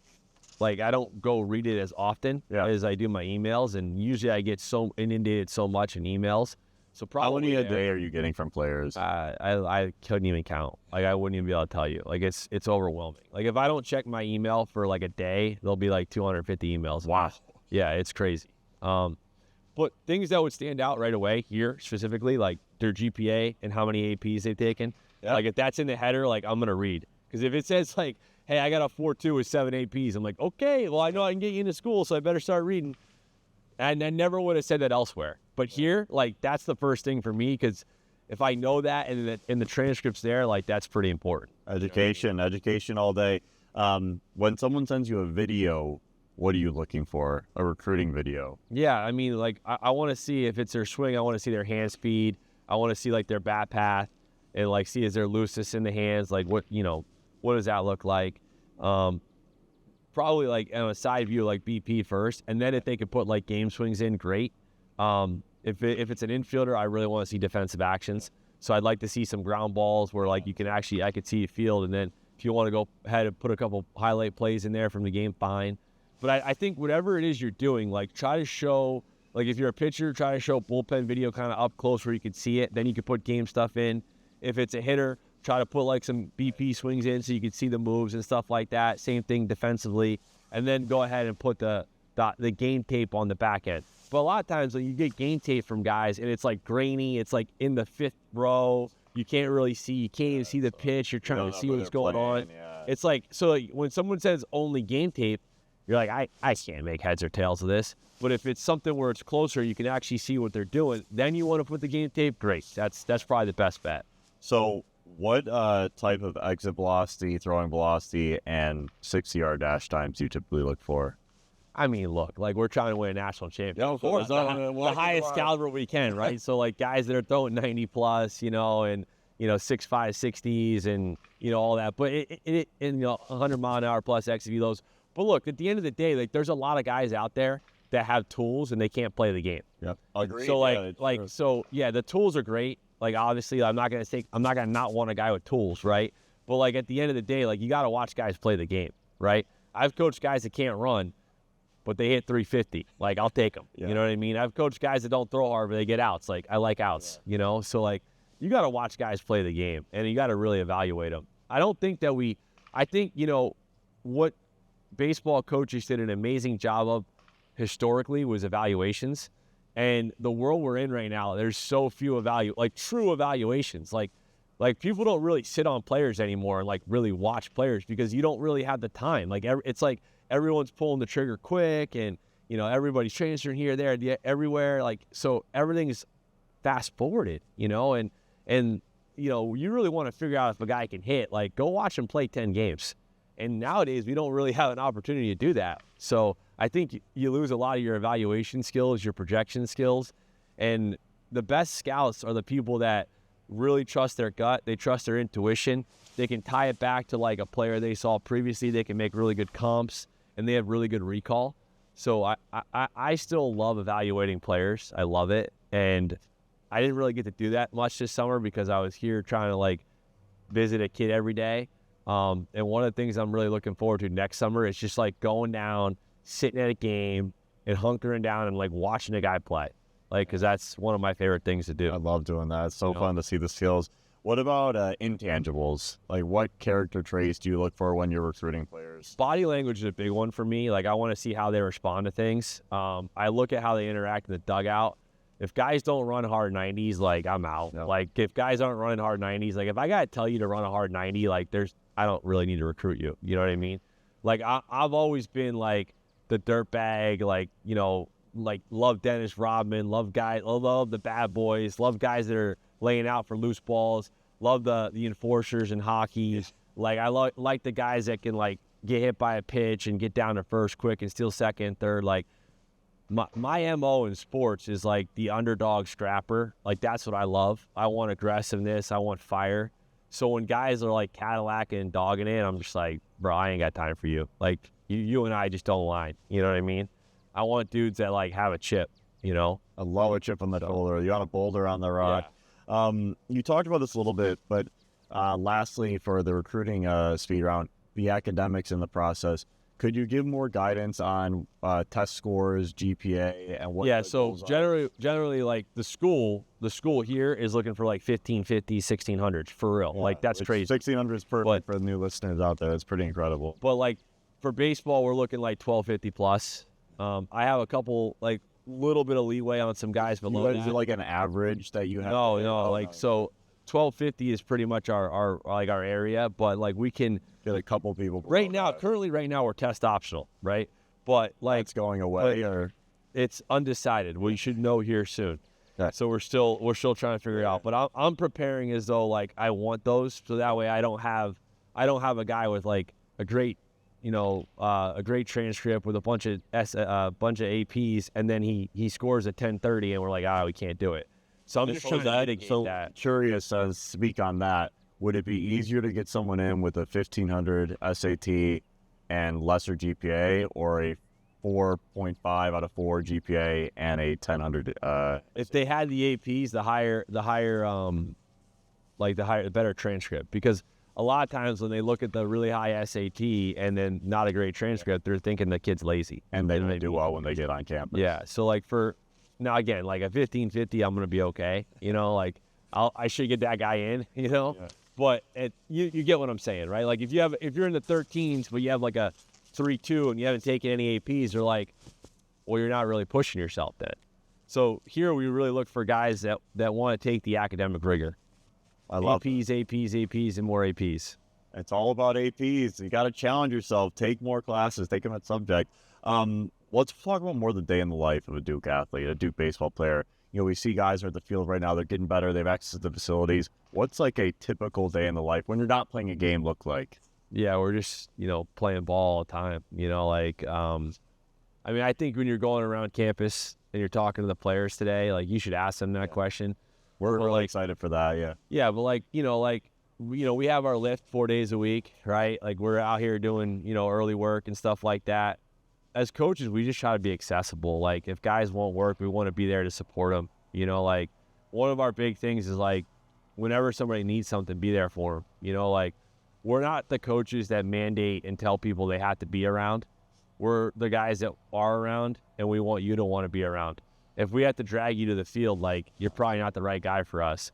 go read it as often as I do my emails, and usually I get so inundated so much in emails. So probably how many a day are you getting from players? I couldn't even count. Like I wouldn't even be able to tell you. Like it's overwhelming. Like if I don't check my email for like a day, there'll be like 250 emails. Wow. Yeah, it's crazy. But things that would stand out right away here specifically, like their GPA and how many APs they've taken. Yep. Like if that's in the header, like I'm gonna read. Because if it says like, hey, I got a 4.2 with 7 APs, I'm like, okay, well I know I can get you into school, so I better start reading. And I never would have said that elsewhere. But here, like that's the first thing for me because if I know that and the transcript's there, like that's pretty important. Education all day. When someone sends you a video, what are you looking for? A recruiting video? Yeah, I mean, like I want to see if it's their swing. I want to see their hand speed. I want to see like their bat path and like see is there looseness in the hands. Like what does that look like? Probably like on a side view like BP first, and then if they could put like game swings in, great. If it's an infielder, I really want to see defensive actions. So I'd like to see some ground balls where like I could see a field, and then if you want to go ahead and put a couple highlight plays in there from the game, fine. But I think whatever it is you're doing, like try to show, like if you're a pitcher, try to show bullpen video kind of up close where you can see it. Then you can put game stuff in. If it's a hitter, try to put like some BP swings in so you can see the moves and stuff like that. Same thing defensively. And then go ahead and put the game tape on the back end. But a lot of times when you get game tape from guys and it's like grainy, it's like in the fifth row, you can't really see, you can't even see the pitch, you're trying to see what's going on. Yeah. It's like, so like, when someone says only game tape, you're like, I can't make heads or tails of this. But if it's something where it's closer, you can actually see what they're doing, then you want to put the game tape, great. That's probably the best bet. So what type of exit velocity, throwing velocity, and 60-yard dash times do you typically look for? I mean, look, like we're trying to win a national championship. Yeah, of course. The highest caliber we can, right? So like guys that are throwing 90 plus, and 6.5 60s and all that. But it 100 mile an hour plus exit velos. But look, at the end of the day, like there's a lot of guys out there that have tools and they can't play the game. Yep. Agreed. So the tools are great. Like obviously I'm not gonna not want a guy with tools, right? But like at the end of the day, like you gotta watch guys play the game, right? I've coached guys that can't run, but they hit 350. Like, I'll take them. Yeah. You know what I mean? I've coached guys that don't throw hard, but they get outs. Like, I like outs, you know? So, like, you got to watch guys play the game, and you got to really evaluate them. I don't think that I think, you know, what baseball coaches did an amazing job of historically was evaluations. And the world we're in right now, there's so few true evaluations. Like people don't really sit on players anymore and like really watch players because you don't really have the time. Like it's like everyone's pulling the trigger quick, and you know everybody's transferring here, there, everywhere. Like so, everything's fast forwarded. You know, and you know you really want to figure out if a guy can hit. Like go watch him play 10 games. And nowadays we don't really have an opportunity to do that. So I think you lose a lot of your evaluation skills, your projection skills, and the best scouts are the people that really trust their gut. They trust their intuition. They can tie it back to like a player they saw previously. They can make really good comps, and they have really good recall. So I still love evaluating players. I love it. And I didn't really get to do that much this summer because I was here trying to like visit a kid every day. And one of the things I'm really looking forward to next summer is just like going down, sitting at a game and hunkering down and like watching a guy play. Like, cause that's one of my favorite things to do. I love doing that. It's so fun to see the skills. What about intangibles? Like what character traits do you look for when you're recruiting players? Body language is a big one for me. Like I want to see how they respond to things. I look at how they interact in the dugout. If guys don't run hard 90s, like I'm out. Yep. Like if guys aren't running hard 90s, like if I got to tell you to run a hard 90, like I don't really need to recruit you. You know what I mean? Like I've always been like the dirtbag, like, you know, like love Dennis Rodman, love the bad boys, love guys that are laying out for loose balls, love the enforcers in hockey. Like I like the guys that can like get hit by a pitch and get down to first quick and steal second, third. Like my MO in sports is like the underdog scrapper. Like that's what I love. I want aggressiveness. I want fire. So when guys are like Cadillacing and dogging it, I'm just like, bro, I ain't got time for you. Like you and I just don't align. You know what I mean? I want dudes that like have a chip, you know? I love a chip on the shoulder. You want a boulder on the rock. Yeah. You talked about this a little bit, but lastly, for the recruiting speed round, the academics in the process, could you give more guidance on test scores, GPA, and what? Yeah, so generally, like the school here is looking for like 1550s, 1600s for real. Yeah, like that's crazy. 1600 is perfect for the new listeners out there. It's pretty incredible. But like for baseball, we're looking like 1250 plus. I have a couple like little bit of leeway on some guys below that. Is it like an average that you have? No. So 1250 is pretty much our area, but like we can get a couple people currently right now we're test optional, right? But like it's going away or it's undecided. We should know here soon. Okay. So we're still trying to figure it out. But I'm preparing as though like I want those, so that way I don't have a guy with like a great a great transcript with a bunch of APs, and then he scores a 1030 and we're like, we can't do it. So I'm just trying to mitigate that. Curious, speak on that. Would it be easier to get someone in with a 1500 SAT and lesser GPA, or a 4.5 out of 4 GPA and a 1000? If they had the APs, the better transcript, because a lot of times when they look at the really high SAT and then not a great transcript, they're thinking the kid's lazy. And they don't do well when they get on campus. Yeah. So like now again, like a 1550, I'm going to be okay. You know, like I should get that guy in, you know, but you get what I'm saying, right? Like if you're in the 13s, but you have like a 3.2 and you haven't taken any APs, they're like, well, you're not really pushing yourself then. So here we really look for guys that want to take the academic rigor. I love APs, and more APs. It's all about APs. You got to challenge yourself. Take more classes. Take them at subject. Let's talk about more the day in the life of a Duke athlete, a Duke baseball player. You know, we see guys are at the field right now. They're getting better. They have access to the facilities. What's like a typical day in the life when you're not playing a game look like? Yeah, we're just, playing ball all the time. I think when you're going around campus and you're talking to the players today, like you should ask them that question. We're really excited for that, yeah. Yeah, but we have our lift 4 days a week, right? Like we're out here doing, early work and stuff like that. As coaches, we just try to be accessible. Like if guys won't work, we want to be there to support them. Like one of our big things is like whenever somebody needs something, be there for them. Like we're not the coaches that mandate and tell people they have to be around. we're the guys that are around, and we want you to want to be around. If we have to drag you to the field, like, you're probably not the right guy for us.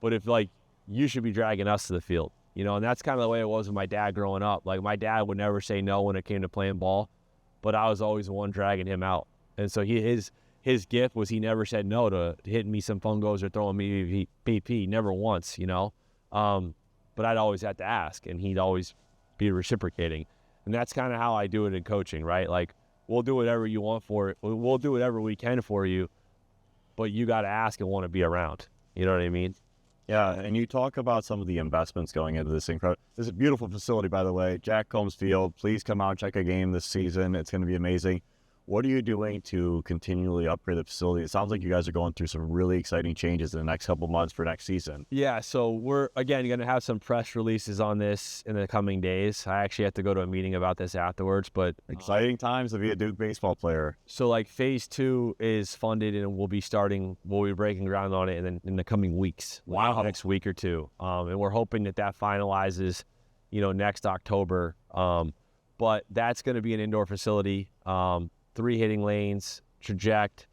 But if, like, you should be dragging us to the field, you know, and that's kind of the way it was with my dad growing up. Like, my dad would never say no when it came to playing ball, but I was always the one dragging him out. And so his gift was he never said no to hitting me some fungos or throwing me BP, never once, you know. But I'd always have to ask, and he'd always be reciprocating. And that's kind of how I do it in coaching, right? Like, we'll do whatever you want for it. We'll do whatever we can for you, but you got to ask and want to be around. You know what I mean? Yeah, and you talk about some of the investments going into this incredible. This is a beautiful facility, by the way. Jack Combs Field. Please come out and check a game this season. It's going to be amazing. What are you doing to continually upgrade the facility? It sounds like you guys are going through some really exciting changes in the next couple months for next season. Yeah, so we're, again, going to have some press releases on this in the coming days. I actually have to go to a meeting about this afterwards, but... Exciting times to be a Duke baseball player. So, like, phase 2 is funded, and we'll be breaking ground on it in the coming weeks. Wow. Next week or two. And we're hoping that finalizes, you know, next October. But that's going to be an indoor facility. 3 hitting lanes, traject,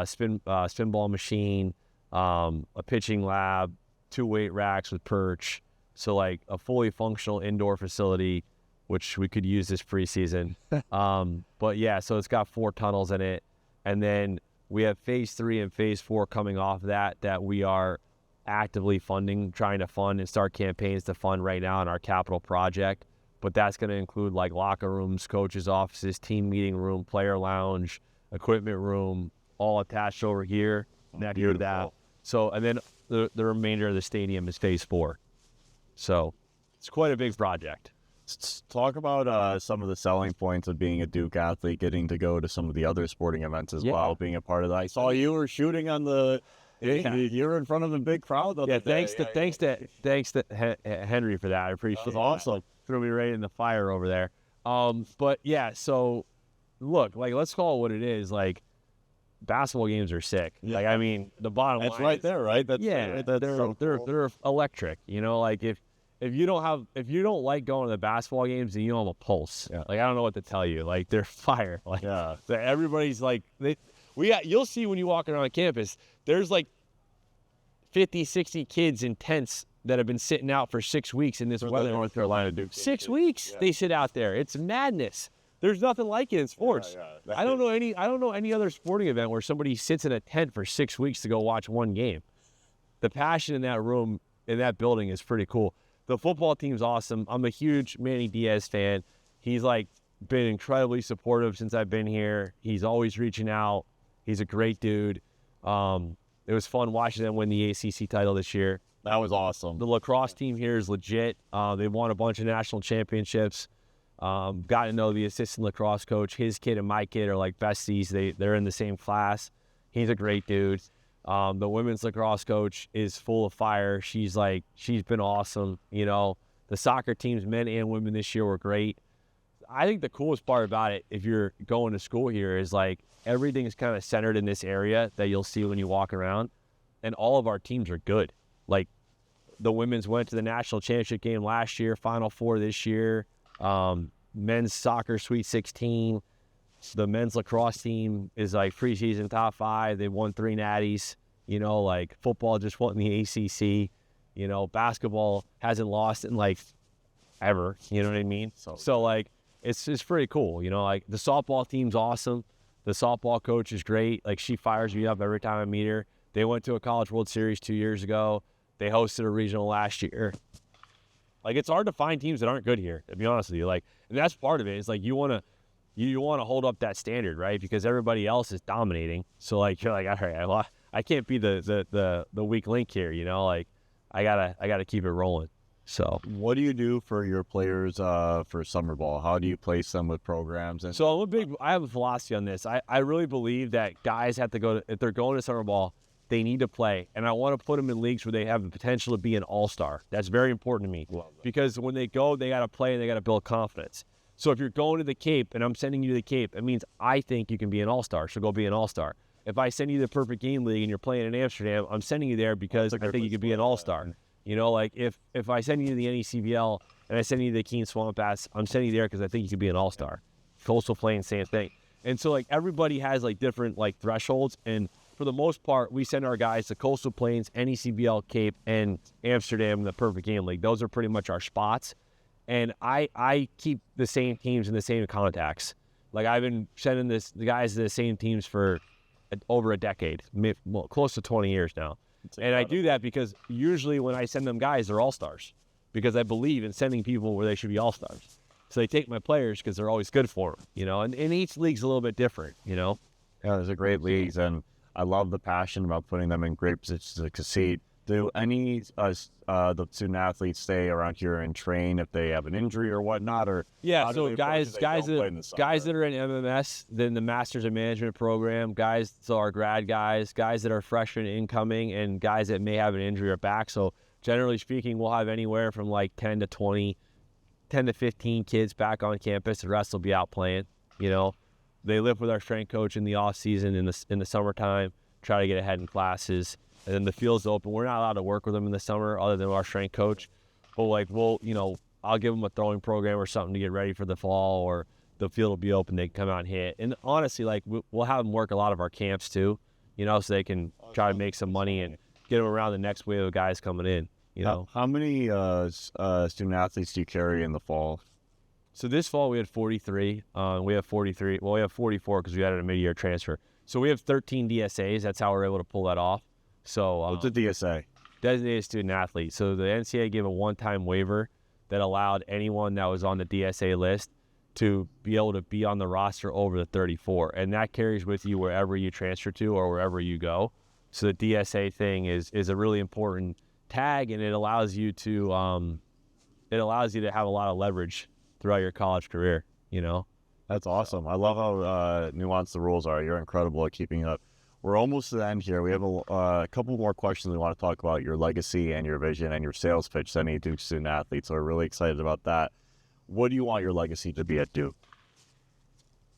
spin ball machine, a pitching lab, 2 weight racks with perch. So, like, a fully functional indoor facility, which we could use this preseason. But yeah, so it's got 4 tunnels in it. And then we have phase 3 and phase 4 coming off that we are actively trying to fund and start campaigns to fund right now in our capital project. But that's going to include, like, locker rooms, coaches' offices, team meeting room, player lounge, equipment room, all attached over here. Next to that. So, and then the remainder of the stadium is phase 4. So it's quite a big project. Let's talk about some of the selling points of being a Duke athlete, getting to go to some of the other sporting events as well, being a part of that. I saw you were shooting on the... You were in front of a big crowd. Thanks to Henry for that. I appreciate it. Awesome. Threw me right in the fire over there. But yeah, so look, like, let's call it what it is. Like, basketball games are sick. Yeah. Like, I mean, the bottom line. That's right there, right? They're electric. You know, like, if you don't like going to the basketball games, then you don't have a pulse. Yeah. Like, I don't know what to tell you. Like, they're fire. Like, yeah. Everybody's like you'll see when you walk around campus, there's like 50, 60 kids in tents that have been sitting out for 6 weeks in this weather. North Carolina Duke. 6 weeks they sit out there. It's madness. There's nothing like it in sports. I don't know any other sporting event where somebody sits in a tent for 6 weeks to go watch one game. The passion in that room, in that building, is pretty cool. The football team's awesome. I'm a huge Manny Diaz fan. He's, like, been incredibly supportive since I've been here. He's always reaching out. He's a great dude. It was fun watching them win the ACC title this year. That was awesome. The lacrosse team here is legit. They won a bunch of national championships. Got to know the assistant lacrosse coach. His kid and my kid are like besties. They're in the same class. He's a great dude. The women's lacrosse coach is full of fire. She's been awesome. You know, the soccer teams, men and women, this year were great. I think the coolest part about it, if you're going to school here, is, like, everything is kind of centered in this area that you'll see when you walk around, and all of our teams are good. Like, the women's went to the national championship game last year, Final Four this year. Men's soccer Sweet 16. The men's lacrosse team is, like, preseason top 5. They won 3 natties. You know, like, football just won the ACC. You know, basketball hasn't lost in, like, ever. You know what I mean? So like, it's pretty cool. You know, like, the softball team's awesome. The softball coach is great. Like, she fires me up every time I meet her. They went to a College World Series 2 years ago. They hosted a regional last year. Like, it's hard to find teams that aren't good here, to be honest with you. Like, and that's part of it. It's like, you want to hold up that standard, right? Because everybody else is dominating. So, like, you're like, all right, well, I can't be the weak link here, you know? Like, I gotta keep it rolling. So, what do you do for your players for summer ball? How do you place them with programs? So I have a philosophy on this. I really believe that guys have to go if they're going to summer ball, they need to play. And I want to put them in leagues where they have the potential to be an all-star. That's very important to me. Because when they go, they got to play and they got to build confidence. So if you're going to the Cape and I'm sending you to the Cape, it means I think you can be an all-star. So go be an all-star. If I send you to the Perfect Game League and you're playing in Amsterdam, I'm sending you there because I think you could be an all-star. You know, like, if I send you to the NECBL and I send you to the Keene Swamp Bass, I'm sending you there because I think you could be an all-star. Coastal Plains, same thing. And so like everybody has like different like thresholds, and for the most part, we send our guys to Coastal Plains, NECBL, Cape, and Amsterdam, the Perfect Game League. Those are pretty much our spots. And I keep the same teams and the same contacts. Like I've been sending the guys to the same teams for over a decade, close to 20 years now. And I do that because usually when I send them guys, they're all-stars, because I believe in sending people where they should be all-stars. So they take my players because they're always good for them, you know, and each league's a little bit different, you know. Yeah, there's a great leagues, and I love the passion about putting them in great positions to succeed. Do any the student athletes stay around here and train if they have an injury or whatnot? Or yeah, so guys that are in MMS, then the Masters of Management program, guys, so our grad guys that are freshmen incoming, and guys that may have an injury or back. So generally speaking, we'll have anywhere from like 10 to 15 kids back on campus. The rest will be out playing. You know, they live with our strength coach in the off season in the summertime, try to get ahead in classes. And then the field's open. We're not allowed to work with them in the summer other than our strength coach. But like, I'll give them a throwing program or something to get ready for the fall, or the field will be open. They can come out and hit. And honestly, like, we'll have them work a lot of our camps too, you know, so they can try to make some money and get them around the next wave of guys coming in, you know. How many student athletes do you carry in the fall? So this fall we had 43. We have 43. Well, we have 44 because we added a mid-year transfer. So we have 13 DSAs. That's how we're able to pull that off. So what's a DSA? Designated student athlete. So the NCAA gave a one-time waiver that allowed anyone that was on the DSA list to be able to be on the roster over the 34, and that carries with you wherever you transfer to or wherever you go. So the DSA thing is a really important tag, and it allows you to have a lot of leverage throughout your college career. You know, that's awesome. I love how nuanced the rules are. You're incredible at keeping up. We're almost to the end here. We have a couple more questions we want to talk about, your legacy and your vision and your sales pitch to any Duke student athletes. So we're really excited about that. What do you want your legacy to be at Duke?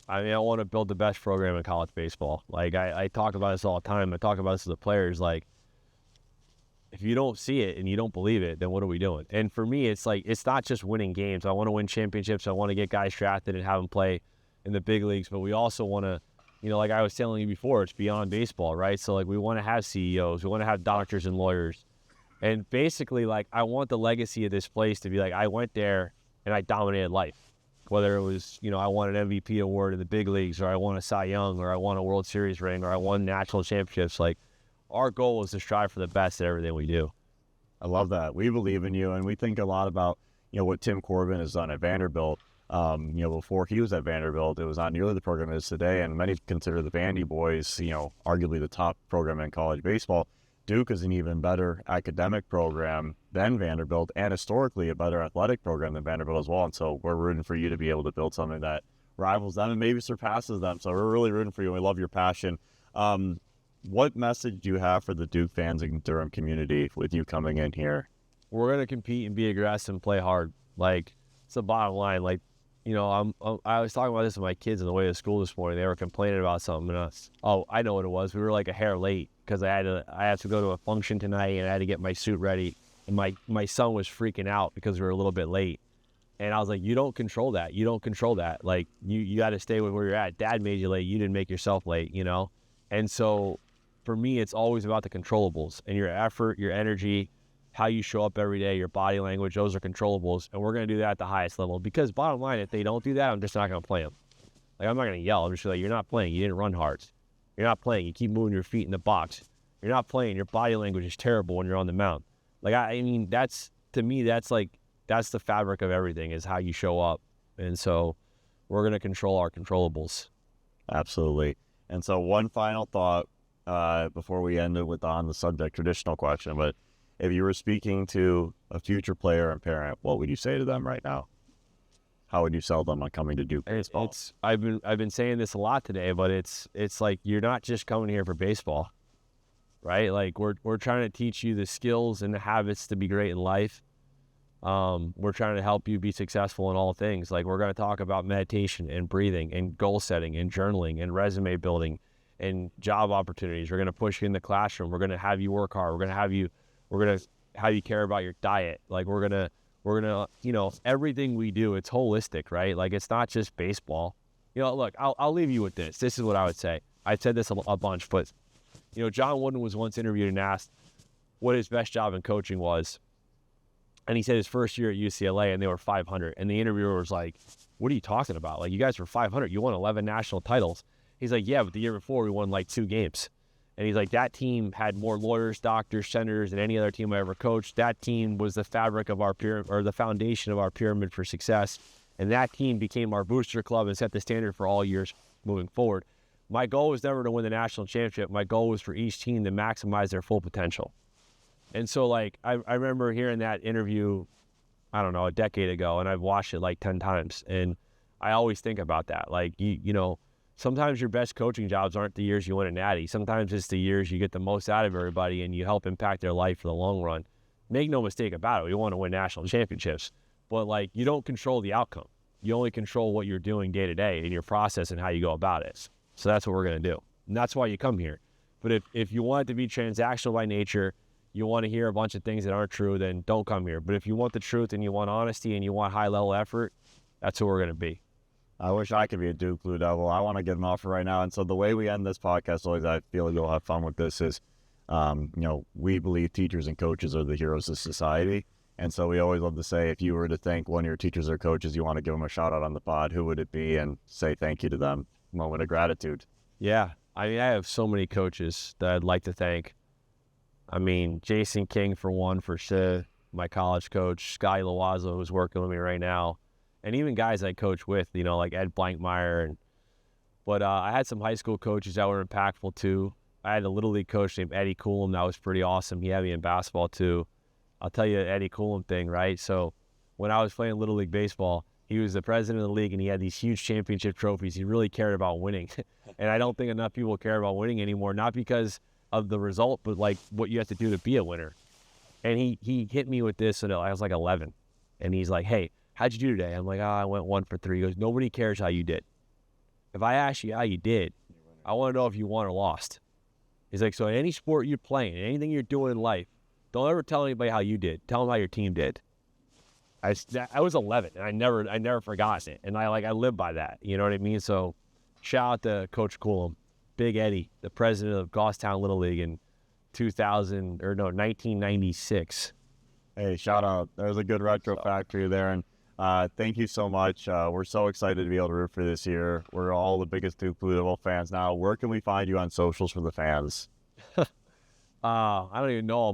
I mean, I want to build the best program in college baseball. Like, I talk about this all the time. I talk about this to the players. Like, if you don't see it and you don't believe it, then what are we doing? And for me, it's like, it's not just winning games. I want to win championships. I want to get guys drafted and have them play in the big leagues. But we also want to, you know, like I was telling you before, it's beyond baseball, right? So, like, we want to have CEOs. We want to have doctors and lawyers. And basically, like, I want the legacy of this place to be like, I went there and I dominated life. Whether it was, you know, I won an MVP award in the big leagues, or I won a Cy Young, or I won a World Series ring, or I won national championships. Like, our goal is to strive for the best at everything we do. I love that. We believe in you, and we think a lot about, you know, what Tim Corbin has done at Vanderbilt. You know, before he was at Vanderbilt, it was not nearly the program it is today, and many consider the Vandy boys, you know, arguably the top program in college baseball. Duke is an even better academic program than Vanderbilt, and historically a better athletic program than Vanderbilt as well. And so we're rooting for you to be able to build something that rivals them and maybe surpasses them. So we're really rooting for you, and we love your passion. What message do you have for the Duke fans and Durham community with you coming in here? We're going to compete and be aggressive and play hard. Like, it's the bottom line. Like, you know, I was talking about this with my kids on the way to school this morning. They were complaining about something, and I know what it was. We were like a hair late because I had to go to a function tonight, and I had to get my suit ready. And my son was freaking out because we were a little bit late. And I was like, you don't control that. You don't control that. Like, you got to stay with where you're at. Dad made you late. You didn't make yourself late, you know? And so for me, it's always about the controllables and your effort, your energy, how you show up every day, your body language. Those are controllables. And we're going to do that at the highest level, because bottom line, if they don't do that, I'm just not going to play them. Like, I'm not going to yell. I'm just like, you're not playing. You didn't run hard. You're not playing. You keep moving your feet in the box. You're not playing. Your body language is terrible when you're on the mound. Like, I mean, to me, that's the fabric of everything, is how you show up. And so we're going to control our controllables. Absolutely. And so one final thought before we end it with on the subject traditional question, but if you were speaking to a future player and parent, what would you say to them right now? How would you sell them on coming to Duke baseball? I've been saying this a lot today, but it's like, you're not just coming here for baseball, right? Like, we're trying to teach you the skills and the habits to be great in life. We're trying to help you be successful in all things. Like, we're going to talk about meditation and breathing and goal setting and journaling and resume building and job opportunities. We're going to push you in the classroom. We're going to have you work hard. We're going to have you care about your diet. Like, we're gonna, you know, everything we do, it's holistic, right? Like, it's not just baseball. look, I'll leave you with this. This is what I would say. I said this a bunch, but, John Wooden was once interviewed and asked what his best job in coaching was. And he said his first year at UCLA, and they were 500. And the interviewer was like, what are you talking about? Like, you guys were 500. You won 11 national titles. He's like, yeah, but the year before we won like 2 games. And he's like, that team had more lawyers, doctors, senators than any other team I ever coached. That team was the fabric of our pyramid, or the foundation of our pyramid for success. And that team became our booster club and set the standard for all years moving forward. My goal was never to win the national championship. My goal was for each team to maximize their full potential. And so, like, I remember hearing that interview, I don't know, a decade ago, and I've watched it like 10 times. And I always think about that. Like, sometimes your best coaching jobs aren't the years you win a natty. Sometimes it's the years you get the most out of everybody and you help impact their life for the long run. Make no mistake about it. We want to win national championships. But, like, you don't control the outcome. You only control what you're doing day to day in your process and how you go about it. So that's what we're going to do. And that's why you come here. But if you want it to be transactional by nature, you want to hear a bunch of things that aren't true, then don't come here. But if you want the truth and you want honesty and you want high-level effort, that's who we're going to be. I wish I could be a Duke Blue Devil. I want to get an offer right now. And so the way we end this podcast, always I feel you'll have fun with this, is, we believe teachers and coaches are the heroes of society. And so we always love to say, if you were to thank one of your teachers or coaches, you want to give them a shout out on the pod, who would it be? And say thank you to them. Moment of gratitude. Yeah. I mean, I have so many coaches that I'd like to thank. I mean, Jason King, for one, for sure, my college coach, Scotty Loazzo, who's working with me right now, and even guys I coach with, like Ed Blankmeyer. But I had some high school coaches that were impactful too. I had a Little League coach named Eddie Coulomb that was pretty awesome. He had me in basketball too. I'll tell you the Eddie Coulomb thing, right? So when I was playing Little League baseball, he was the president of the league, and he had these huge championship trophies. He really cared about winning. And I don't think enough people care about winning anymore, not because of the result, but like what you have to do to be a winner. And he hit me with this, and I was like 11. And he's like, hey, how'd you do today? I'm like, I went 1 for 3. He goes, nobody cares how you did. If I ask you how you did, I want to know if you won or lost. He's like, so in any sport you're playing, anything you're doing in life, don't ever tell anybody how you did. Tell them how your team did. I was 11, and I never forgot it. And I live by that. You know what I mean? So shout out to Coach Coulomb, Big Eddie, the president of Goffstown Little League in 1996. Hey, shout out. There's a good retro fact for you there. And thank you so much. We're so excited to be able to root for this year. We're all the biggest Duke Blue Devil fans now. Where can we find you on socials for the fans? I don't even know.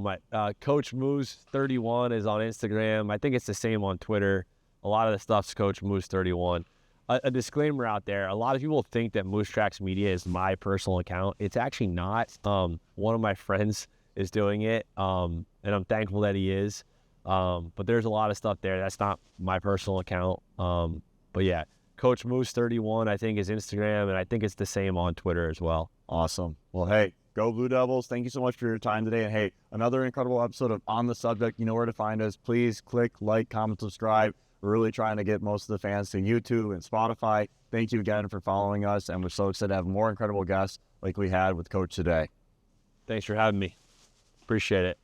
Coach Moose 31 is on Instagram. I think it's the same on Twitter. A lot of the stuff's Coach Moose 31. A disclaimer out there. A lot of people think that Moose Tracks Media is my personal account. It's actually not. One of my friends is doing it, and I'm thankful that he is. But there's a lot of stuff there. That's not my personal account. But yeah, Coach Moose 31, I think, is Instagram, and I think it's the same on Twitter as well. Awesome. Well, hey, go Blue Devils. Thank you so much for your time today. And hey, another incredible episode of On the Subject. You know where to find us. Please click like, comment, subscribe. We're really trying to get most of the fans to YouTube and Spotify. Thank you again for following us. And we're so excited to have more incredible guests like we had with Coach today. Thanks for having me. Appreciate it.